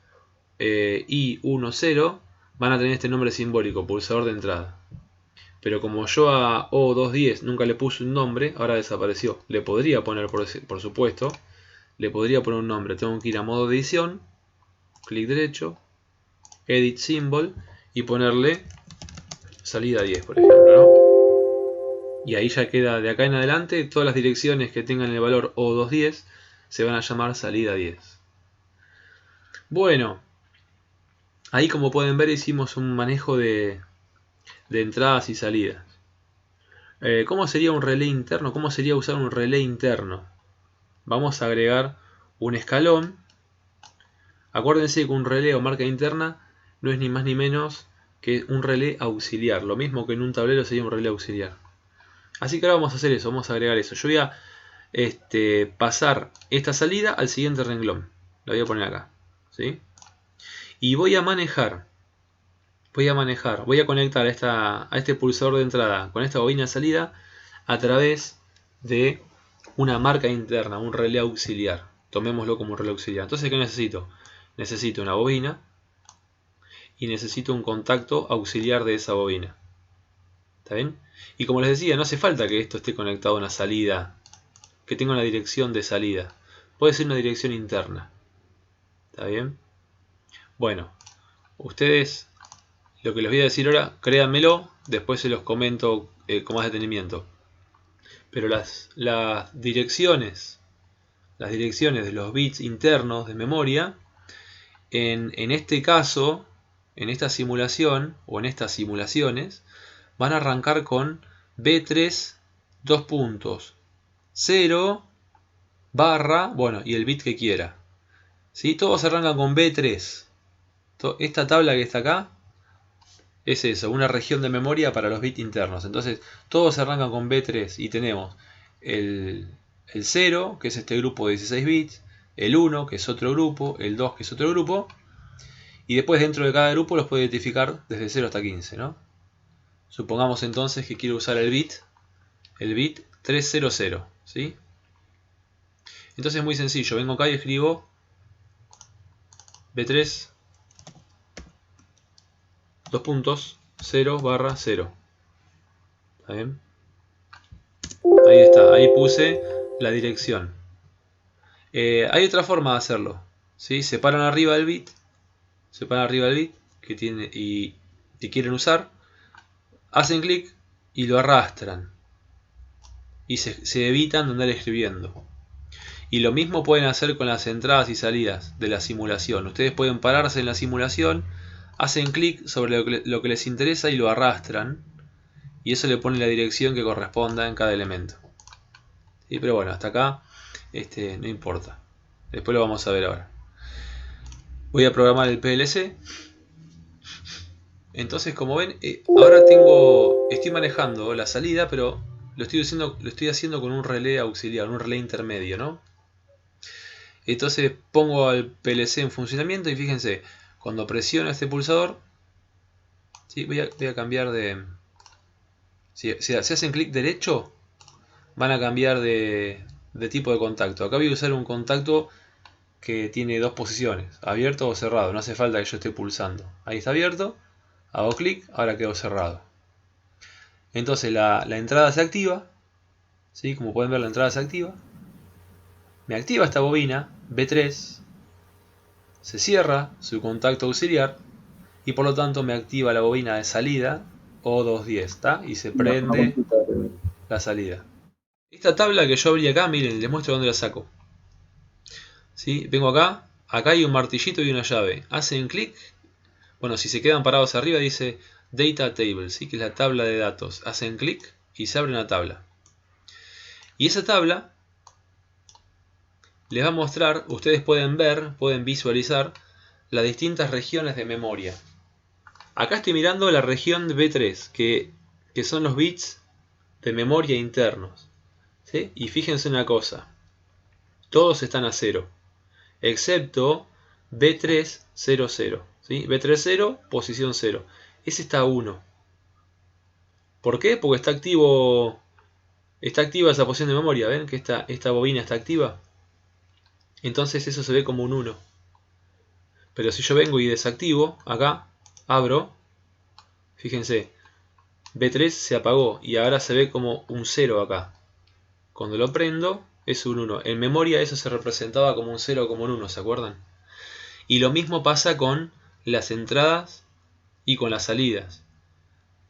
[SPEAKER 1] I10 van a tener este nombre simbólico, pulsador de entrada. Pero como yo a O210 nunca le puse un nombre, ahora desapareció. Le podría poner, por supuesto, le podría poner un nombre. Tengo que ir a modo de edición, clic derecho, edit symbol y ponerle salida 10, por ejemplo, ¿no? Y ahí ya queda, de acá en adelante, todas las direcciones que tengan el valor O210 se van a llamar salida 10. Bueno, ahí como pueden ver hicimos un manejo de entradas y salidas. ¿Cómo sería un relé interno? ¿Cómo sería usar un relé interno? Vamos a agregar un escalón. Acuérdense que un relé o marca interna no es ni más ni menos que un relé auxiliar. Lo mismo que en un tablero sería un relé auxiliar. Así que ahora vamos a hacer eso, vamos a agregar eso. Yo voy a pasar esta salida al siguiente renglón. La voy a poner acá, ¿sí? Y voy a conectar a este pulsador de entrada con esta bobina de salida a través de una marca interna, un relé auxiliar. Tomémoslo como un relé auxiliar. Entonces, ¿qué necesito? Necesito una bobina y necesito un contacto auxiliar de esa bobina. ¿Está bien? Y como les decía, no hace falta que esto esté conectado a una salida, que tenga una dirección de salida. Puede ser una dirección interna. ¿Está bien? Bueno, ustedes, lo que les voy a decir ahora, créanmelo, después se los comento con más detenimiento. Pero las direcciones de los bits internos de memoria, en este caso, en esta simulación o en estas simulaciones, van a arrancar con B3 0 barra, bueno, y el bit que quiera. ¿Sí? Todos arrancan con B3. Esta tabla que está acá es eso, una región de memoria para los bits internos. Entonces, todos arrancan con B3 y tenemos el 0, que es este grupo de 16 bits, el 1, que es otro grupo, el 2, que es otro grupo, y después dentro de cada grupo los puedo identificar desde 0 hasta 15, ¿no? Supongamos entonces que quiero usar el bit 300, ¿sí? Entonces es muy sencillo, vengo acá y escribo B3 0 barra 0. ¿Está bien? Ahí está, ahí puse la dirección. Hay otra forma de hacerlo, ¿sí? Separan arriba el bit que tiene y quieren usar, hacen clic y lo arrastran y se evitan de andar escribiendo. Y lo mismo pueden hacer con las entradas y salidas de la simulación. Ustedes pueden pararse en la simulación, hacen clic sobre lo que les interesa y lo arrastran, y eso le pone la dirección que corresponda en cada elemento. ¿Sí? Pero bueno, hasta acá no importa. Después lo vamos a ver ahora. Voy a programar el PLC. Entonces, como ven, ahora estoy manejando la salida, pero lo estoy haciendo con un relé auxiliar, un relé intermedio, ¿no? Entonces pongo al PLC en funcionamiento y fíjense, cuando presiono este pulsador, ¿sí? voy a cambiar de... Si hacen clic derecho, van a cambiar de tipo de contacto. Acá voy a usar un contacto que tiene dos posiciones, abierto o cerrado, no hace falta que yo esté pulsando. Ahí está abierto, hago clic, ahora quedó cerrado. Entonces la entrada se activa, ¿sí? Como pueden ver, la entrada se activa. Me activa esta bobina B3, se cierra su contacto auxiliar y por lo tanto me activa la bobina de salida O210, ¿está? Y se prende la salida. Esta tabla que yo abrí acá, miren, les muestro dónde la saco. ¿Sí? Vengo acá, acá hay un martillito y una llave. Hacen clic, bueno, si se quedan parados arriba dice Data Table, ¿sí? Que es la tabla de datos. Hacen clic y se abre una tabla. Y esa tabla les va a mostrar, ustedes pueden ver, pueden visualizar las distintas regiones de memoria. Acá estoy mirando la región B3, que son los bits de memoria internos. ¿Sí? Y fíjense una cosa, todos están a 0, excepto B300. ¿Sí? B30, posición 0. Ese está a 1. ¿Por qué? Porque está activa esa posición de memoria. ¿Ven que esta bobina está activa? Entonces eso se ve como un 1. Pero si yo vengo y desactivo, acá, abro, fíjense, B3 se apagó y ahora se ve como un 0 acá. Cuando lo prendo es un 1. En memoria eso se representaba como un 0 o como un 1, ¿se acuerdan? Y lo mismo pasa con las entradas y con las salidas.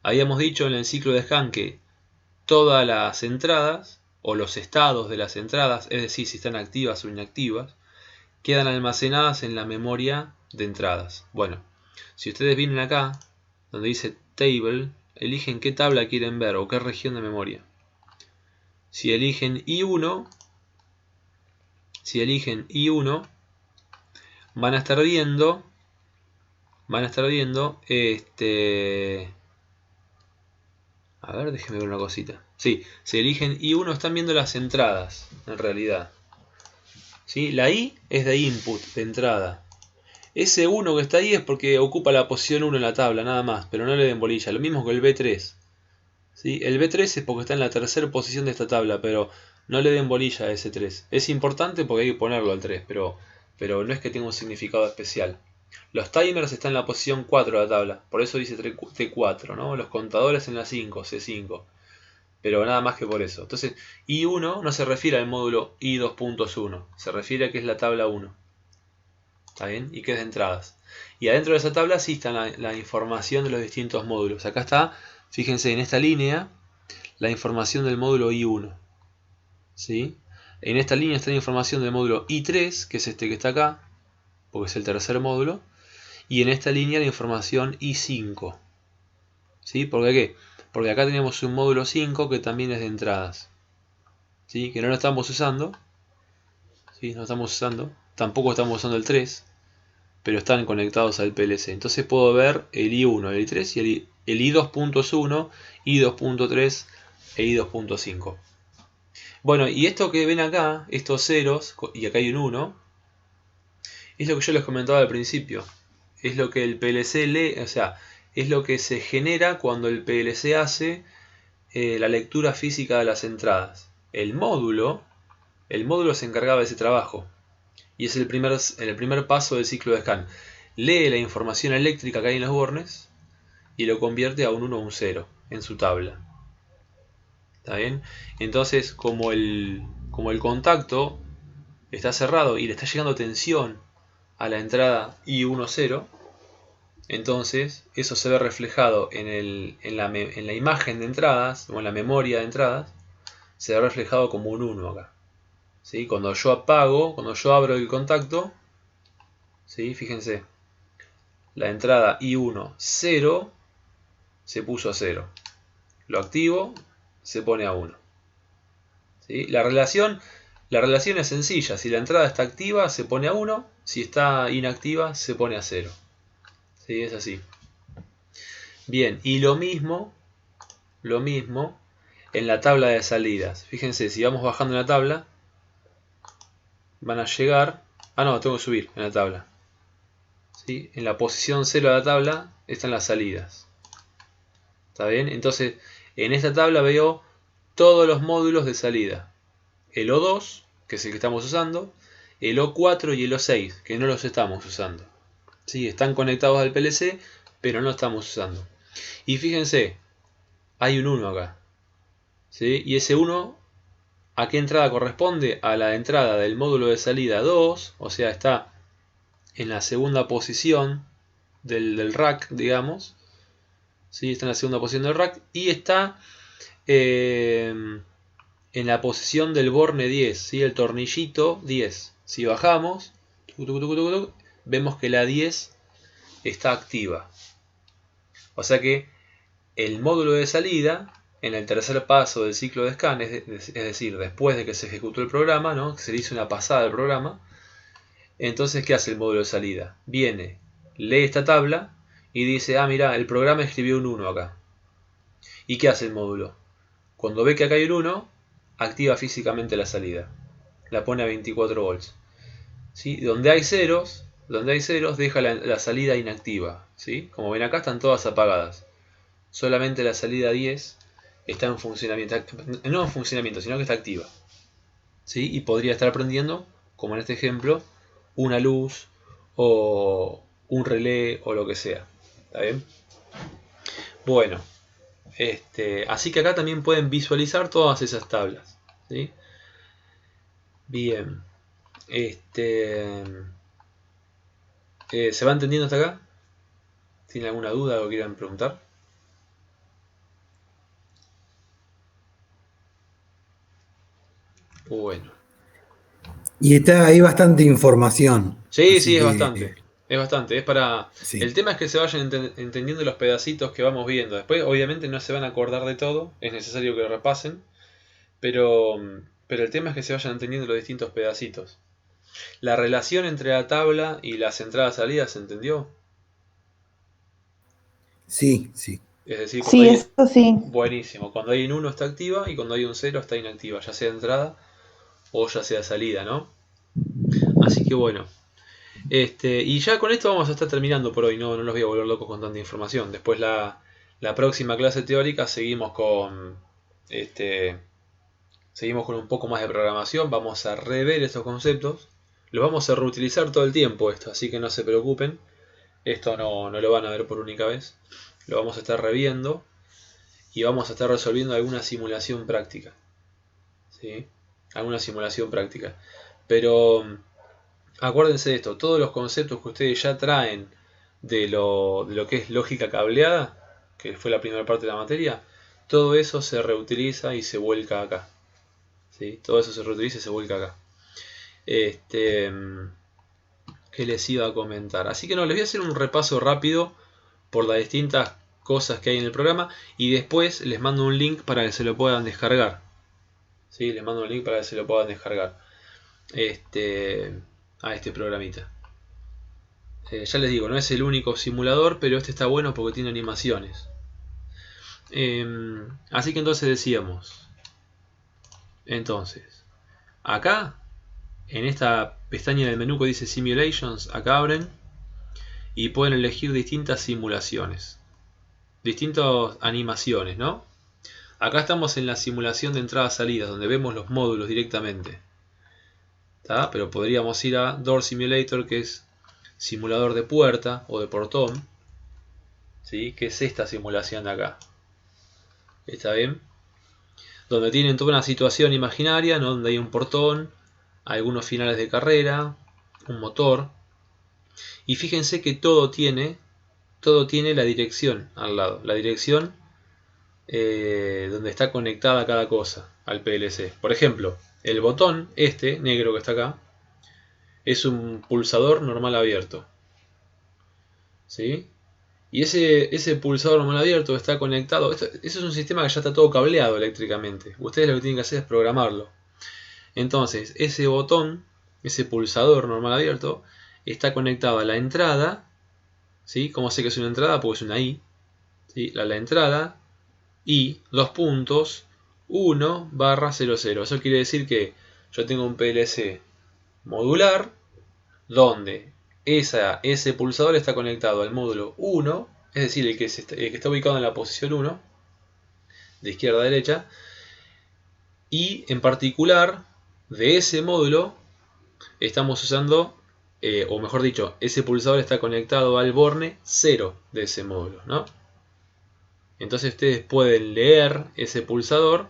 [SPEAKER 1] Habíamos dicho en el ciclo de scan que todas las entradas, o los estados de las entradas, es decir, si están activas o inactivas, quedan almacenadas en la memoria de entradas. Bueno, si ustedes vienen acá, donde dice Table, eligen qué tabla quieren ver o qué región de memoria. Si eligen I1, van a estar viendo, a ver, déjenme ver una cosita. Sí, si eligen I1 están viendo las entradas, en realidad. ¿Sí? La I es de input, de entrada. Ese 1 que está ahí es porque ocupa la posición 1 en la tabla, nada más, pero no le den bolilla. Lo mismo que el B3. ¿Sí? El B3 es porque está en la tercera posición de esta tabla, pero no le den bolilla a ese 3. Es importante porque hay que ponerlo al 3, pero no es que tenga un significado especial. Los timers están en la posición 4 de la tabla, por eso dice T4, ¿no? Los contadores en la 5, C5. Pero nada más que por eso. Entonces, I1 no se refiere al módulo I2.1, se refiere a que es la tabla 1. ¿Está bien? Y que es de entradas. Y adentro de esa tabla sí está la información de los distintos módulos. Acá está, fíjense en esta línea, la información del módulo I1. ¿Sí? En esta línea está la información del módulo I3, que es este que está acá, porque es el tercer módulo. Y en esta línea la información I5. ¿Sí? ¿Por qué? Porque acá tenemos un módulo 5 que también es de entradas. ¿Sí? Que no lo estamos usando. ¿Sí? No lo estamos usando. Tampoco estamos usando el 3. Pero están conectados al PLC. Entonces puedo ver el I1, el I3 y el I2.1, I2.3 e I2.5. Bueno, y esto que ven acá, estos ceros, y acá hay un 1, es lo que yo les comentaba al principio. Es lo que el PLC lee, o sea, es lo que se genera cuando el PLC hace la lectura física de las entradas. El módulo se encargaba de ese trabajo. Y es el primer paso del ciclo de scan. Lee la información eléctrica que hay en los bornes y lo convierte a un 1 o un 0 en su tabla. ¿Está bien? Entonces, como el contacto está cerrado y le está llegando tensión a la entrada I10, entonces eso se ve reflejado en la imagen de entradas o en la memoria de entradas, se ve reflejado como un 1 acá. ¿Sí? Cuando yo abro el contacto, ¿sí? Fíjense, la entrada I1 0 se puso a 0. Lo activo, se pone a 1. ¿Sí? La relación es sencilla. Si la entrada está activa, se pone a 1. Si está inactiva, se pone a 0. ¿Sí? Es así. Bien, y lo mismo en la tabla de salidas. Fíjense, si vamos bajando en la tabla, van a llegar... Ah, no, tengo que subir en la tabla. ¿Sí? En la posición 0 de la tabla están las salidas. ¿Está bien? Entonces, en esta tabla veo todos los módulos de salida. El O2, que es el que estamos usando, el O4 y el O6, que no los estamos usando. ¿Sí? Están conectados al PLC, pero no estamos usando. Y fíjense, hay un 1 acá. ¿Sí? Y ese 1, ¿a qué entrada corresponde? A la entrada del módulo de salida 2, o sea, está en la segunda posición del rack, digamos. ¿Sí? Está en la segunda posición del rack y está en la posición del borne 10, ¿sí? El tornillito 10. Si bajamos, vemos que la 10 está activa. O sea que el módulo de salida, en el tercer paso del ciclo de scan, es decir, después de que se ejecutó el programa, ¿no? Que se le hizo una pasada al programa, entonces, ¿qué hace el módulo de salida? Viene, lee esta tabla y dice, ah, mira, el programa escribió un 1 acá. ¿Y qué hace el módulo? Cuando ve que acá hay un 1, activa físicamente la salida. La pone a 24 volts. ¿Sí? Donde hay ceros, deja la salida inactiva. ¿Sí? Como ven acá están todas apagadas. Solamente la salida 10 está en funcionamiento. No en funcionamiento, sino que está activa. ¿Sí? Y podría estar prendiendo, como en este ejemplo, una luz o un relé o lo que sea. ¿Está bien? Bueno, así que acá también pueden visualizar todas esas tablas. ¿Sí? Bien. ¿Se va entendiendo hasta acá? ¿Tienen alguna duda o quieran preguntar? Bueno.
[SPEAKER 2] Y hay bastante información.
[SPEAKER 1] Sí,
[SPEAKER 2] Así
[SPEAKER 1] sí, es
[SPEAKER 2] que
[SPEAKER 1] bastante. Es bastante. Es para.
[SPEAKER 2] sí.
[SPEAKER 1] El tema es que se vayan entendiendo los pedacitos que vamos viendo. Después, obviamente, no se van a acordar de todo. Es necesario que lo repasen. Pero el tema es que se vayan entendiendo los distintos pedacitos. La relación entre la tabla y las entradas-salidas, ¿se entendió?
[SPEAKER 2] Sí, sí.
[SPEAKER 1] Es decir, cuando
[SPEAKER 3] Sí,
[SPEAKER 1] hay.
[SPEAKER 3] eso sí.
[SPEAKER 1] Buenísimo. Cuando hay un 1 está activa y cuando hay un 0 está inactiva. Ya sea entrada o ya sea salida, ¿no? Así que bueno. Y ya con esto vamos a estar terminando por hoy, no los voy a volver locos con tanta información. Después la próxima clase teórica este, seguimos con un poco más de programación, vamos a rever estos conceptos, los vamos a reutilizar todo el tiempo esto, así que no se preocupen, esto no lo van a ver por única vez, lo vamos a estar reviendo y vamos a estar resolviendo alguna simulación práctica. ¿Sí? Alguna simulación práctica. Pero acuérdense de esto, todos los conceptos que ustedes ya traen de lo que es lógica cableada, que fue la primera parte de la materia, todo eso se reutiliza y se vuelca acá. ¿Sí? Todo eso se reutiliza y se vuelca acá. ¿Qué les iba a comentar? Así que no, les voy a hacer un repaso rápido por las distintas cosas que hay en el programa y después les mando un link para que se lo puedan descargar. ¿Sí? Les mando un link para que se lo puedan descargar a este programita. Ya les digo, no es el único simulador, pero este está bueno porque tiene animaciones. Así que entonces decíamos, entonces, acá, en esta pestaña del menú que dice Simulations, acá abren y pueden elegir distintas simulaciones, distintas animaciones, ¿no? Acá estamos en la simulación de entradas-salidas, donde vemos los módulos directamente. ¿Tá? Pero podríamos ir a Door Simulator, que es simulador de puerta o de portón. ¿Sí? Que es esta simulación de acá. ¿Está bien? Donde tienen toda una situación imaginaria, ¿no? Donde hay un portón, algunos finales de carrera, un motor. Y fíjense que todo tiene la dirección al lado. La dirección donde está conectada cada cosa al PLC. Por ejemplo, el botón negro que está acá, es un pulsador normal abierto. ¿Sí? Y ese pulsador normal abierto está conectado. Eso es un sistema que ya está todo cableado eléctricamente. Ustedes lo que tienen que hacer es programarlo. Entonces, ese botón, ese pulsador normal abierto, está conectado a la entrada. ¿Sí? ¿Cómo sé que es una entrada? Porque es una I. ¿Sí? La entrada y 2 puntos 1/00. Eso quiere decir que yo tengo un PLC modular donde ese pulsador está conectado al módulo 1, es decir, el que está ubicado en la posición 1, de izquierda a derecha, y en particular de ese módulo estamos usando, o mejor dicho, ese pulsador está conectado al borne 0 de ese módulo, ¿no? Entonces ustedes pueden leer ese pulsador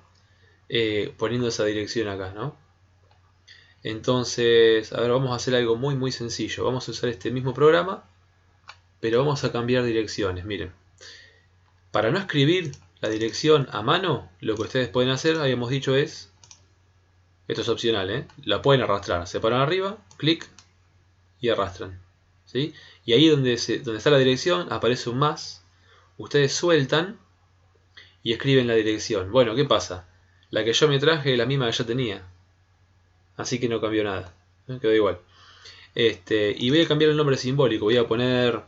[SPEAKER 1] poniendo esa dirección acá, ¿no? Entonces, a ver, vamos a hacer algo muy sencillo. Vamos a usar este mismo programa, pero vamos a cambiar direcciones. Miren, para no escribir la dirección a mano, lo que ustedes pueden hacer, habíamos dicho, es, esto es opcional, la pueden arrastrar. Se paran arriba, clic y arrastran, ¿sí? Y ahí donde está la dirección aparece un más. Ustedes sueltan y escriben la dirección. Bueno, ¿qué pasa? La que yo me traje es la misma que ya tenía, así que no cambió nada, quedó igual. Y voy a cambiar el nombre simbólico. Voy a poner,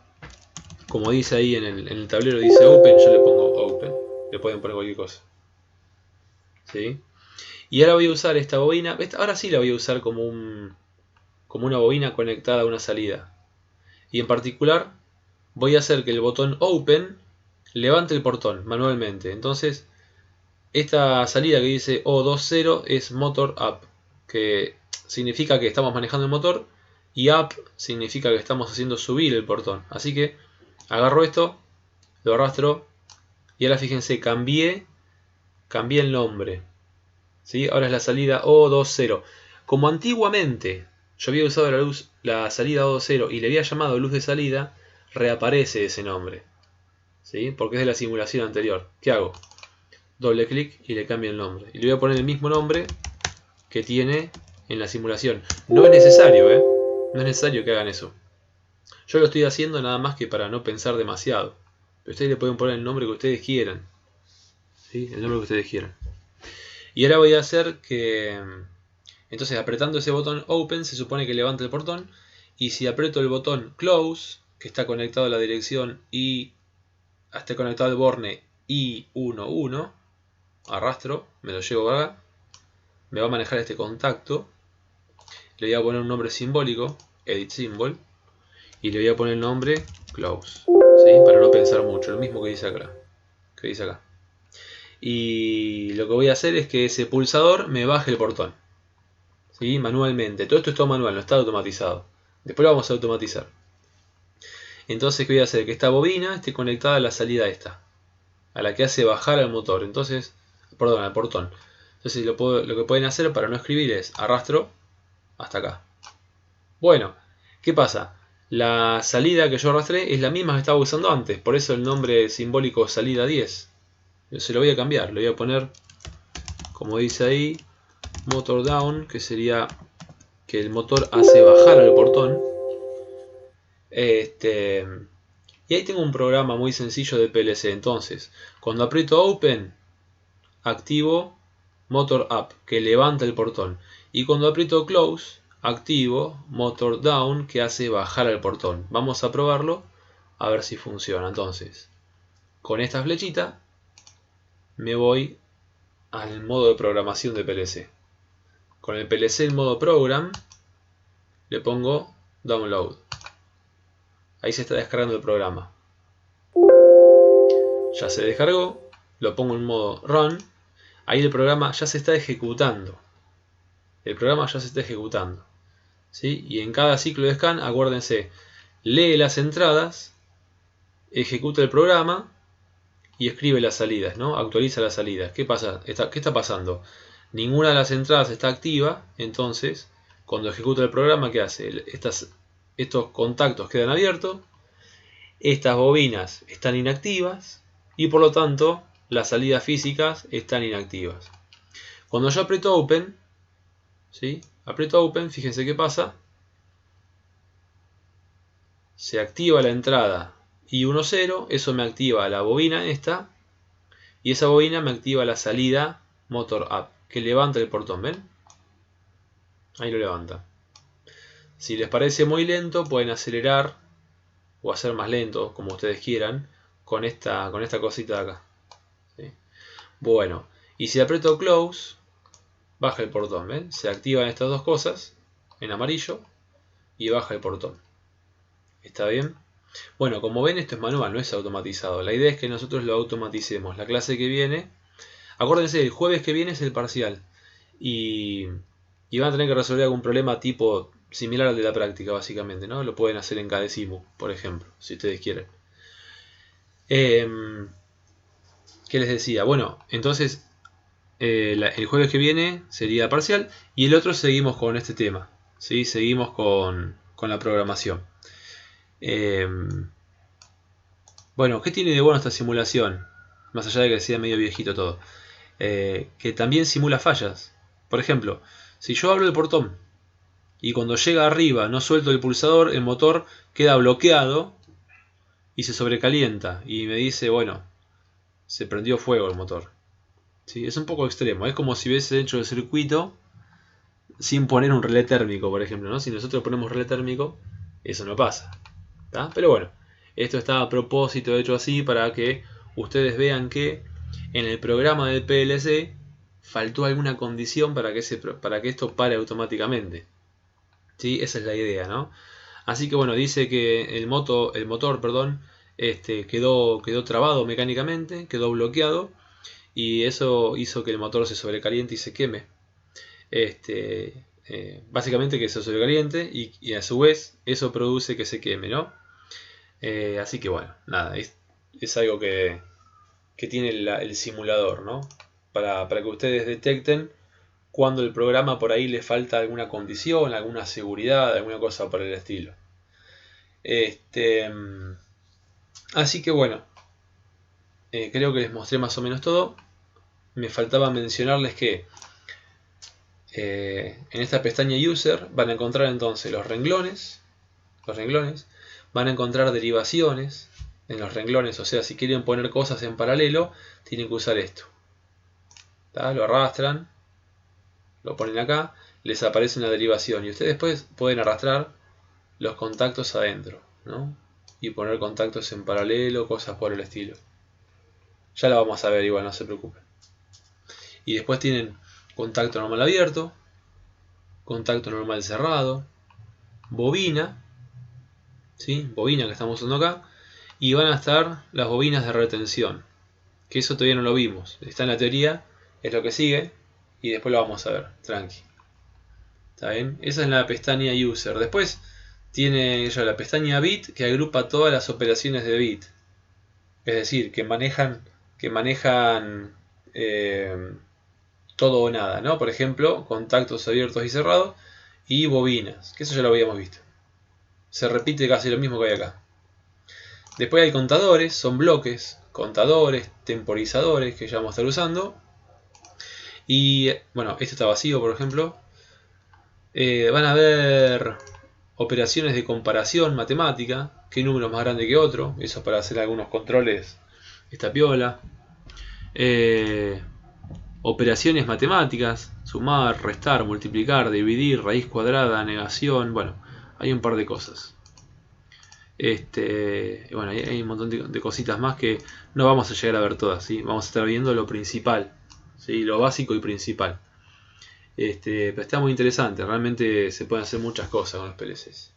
[SPEAKER 1] como dice ahí en el tablero, dice Open, yo le pongo Open. Le pueden poner cualquier cosa, ¿sí? Y ahora voy a usar esta bobina. Ahora sí la voy a usar como una bobina conectada a una salida. Y en particular voy a hacer que el botón Open levante el portón manualmente. Entonces, esta salida que dice O20 es Motor Up, que significa que estamos manejando el motor, y Up significa que estamos haciendo subir el portón. Así que agarro esto, lo arrastro, y ahora fíjense, cambié el nombre, ¿sí? Ahora es la salida O20. Como antiguamente yo había usado la salida O20 y le había llamado luz de salida, reaparece ese nombre, ¿sí? Porque es de la simulación anterior. ¿Qué hago? Doble clic y le cambio el nombre. Y le voy a poner el mismo nombre que tiene en la simulación. No es necesario, no es necesario que hagan eso. Yo lo estoy haciendo nada más que para no pensar demasiado. Pero ustedes le pueden poner el nombre que ustedes quieran, ¿sí? El nombre que ustedes quieran. Y ahora voy a hacer que... Entonces, apretando ese botón Open se supone que levanta el portón. Y si aprieto el botón Close, que está conectado a la dirección y está conectado al borne I11, arrastro, me lo llevo acá, me va a manejar este contacto, le voy a poner un nombre simbólico, Edit Symbol, y le voy a poner el nombre Close, ¿sí? Para no pensar mucho, lo mismo que dice acá. Y lo que voy a hacer es que ese pulsador me baje el portón, ¿sí? Manualmente. Todo esto es todo manual, no está automatizado. Después lo vamos a automatizar. Entonces, ¿qué voy a hacer? Que esta bobina esté conectada a la salida esta, a la que hace bajar al motor. Entonces, perdón, al portón. Entonces lo que pueden hacer para no escribir es arrastro hasta acá. Bueno, ¿qué pasa? La salida que yo arrastré es la misma que estaba usando antes, por eso el nombre simbólico salida 10. Yo se lo voy a cambiar, le voy a poner, como dice ahí, motor down, que sería que el motor hace bajar al portón. Y ahí tengo un programa muy sencillo de PLC. Entonces, cuando aprieto Open, activo Motor Up, que levanta el portón. Y cuando aprieto Close, activo Motor Down, que hace bajar al portón. Vamos a probarlo a ver si funciona. Entonces, con esta flechita me voy al modo de programación de PLC. Con el PLC en modo Program le pongo Download. Ahí se está descargando el programa. Ya se descargó, lo pongo en modo Run. Ahí el programa ya se está ejecutando. ¿Sí? Y en cada ciclo de scan, acuérdense, lee las entradas, ejecuta el programa y escribe las salidas, ¿no? Actualiza las salidas. ¿Qué pasa? ¿Qué está pasando? Ninguna de las entradas está activa, entonces, cuando ejecuta el programa, ¿qué hace? Estos contactos quedan abiertos, estas bobinas están inactivas y por lo tanto las salidas físicas están inactivas. Cuando yo aprieto Open, ¿sí? Aprieto Open, fíjense qué pasa. Se activa la entrada I10, eso me activa la bobina esta, y esa bobina me activa la salida Motor Up, que levanta el portón, ¿ven? Ahí lo levanta. Si les parece muy lento, pueden acelerar o hacer más lento, como ustedes quieran, con esta cosita de acá, ¿sí? Bueno, y si aprieto Close, baja el portón, ¿ven? Se activan estas dos cosas en amarillo y baja el portón. ¿Está bien? Bueno, como ven, esto es manual, no es automatizado. La idea es que nosotros lo automaticemos. La clase que viene, acuérdense, el jueves que viene es el parcial y van a tener que resolver algún problema tipo similar al de la práctica, básicamente, ¿no? Lo pueden hacer en Cadecimu, por ejemplo, si ustedes quieren. ¿qué les decía? Bueno, entonces el jueves que viene sería parcial y el otro seguimos con este tema, ¿sí? Seguimos con la programación. Bueno, ¿qué tiene de bueno esta simulación? Más allá de que sea medio viejito todo. Que también simula fallas. Por ejemplo, si yo abro el portón y cuando llega arriba no suelto el pulsador, el motor queda bloqueado y se sobrecalienta y me dice, bueno, se prendió fuego el motor. ¿Sí? Es un poco extremo, es como si hubiese hecho el circuito sin poner un relé térmico, por ejemplo, ¿no? Si nosotros ponemos relé térmico, eso no pasa, ¿tá? Pero bueno, esto está a propósito hecho así para que ustedes vean que en el programa del PLC faltó alguna condición para que esto pare automáticamente. ¿Sí? Esa es la idea, ¿no? Así que bueno, dice que el motor, perdón, quedó trabado mecánicamente, quedó bloqueado y eso hizo que el motor se sobrecaliente y se queme. Básicamente que se sobrecaliente y a su vez eso produce que se queme, ¿no? Así que bueno, nada, es algo que tiene el simulador, ¿no? Para que ustedes detecten cuando el programa por ahí le falta alguna condición, alguna seguridad, alguna cosa por el estilo. Así que bueno, creo que les mostré más o menos todo. Me faltaba mencionarles que en esta pestaña User van a encontrar entonces los renglones, van a encontrar derivaciones en los renglones, o sea, si quieren poner cosas en paralelo, tienen que usar esto. ¿Tá? Lo arrastran, lo ponen acá, les aparece una derivación y ustedes después pueden arrastrar los contactos adentro, ¿no? Y poner contactos en paralelo, cosas por el estilo. Ya la vamos a ver igual, no se preocupen. Y después tienen contacto normal abierto, contacto normal cerrado, bobina, ¿sí? Bobina que estamos usando acá, y van a estar las bobinas de retención, que eso todavía no lo vimos, está en la teoría, es lo que sigue, y después lo vamos a ver, tranqui. ¿Está bien? Esa es la pestaña User. Después tiene ya la pestaña Bit, que agrupa todas las operaciones de bit, es decir, que manejan todo o nada, ¿no? Por ejemplo, contactos abiertos y cerrados y bobinas, que eso ya lo habíamos visto. Se repite casi lo mismo que hay acá. Después hay contadores, son bloques, contadores, temporizadores que ya vamos a estar usando. Y bueno, este está vacío, por ejemplo. Van a ver operaciones de comparación matemática, qué número es más grande que otro, eso para hacer algunos controles esta piola. Operaciones matemáticas, sumar, restar, multiplicar, dividir, raíz cuadrada, negación, bueno, hay un par de cosas. Bueno, hay un montón de cositas más que no vamos a llegar a ver todas, ¿sí? Vamos a estar viendo lo principal, ¿sí? Lo básico y principal. Pero está muy interesante, realmente se pueden hacer muchas cosas con los PLCs.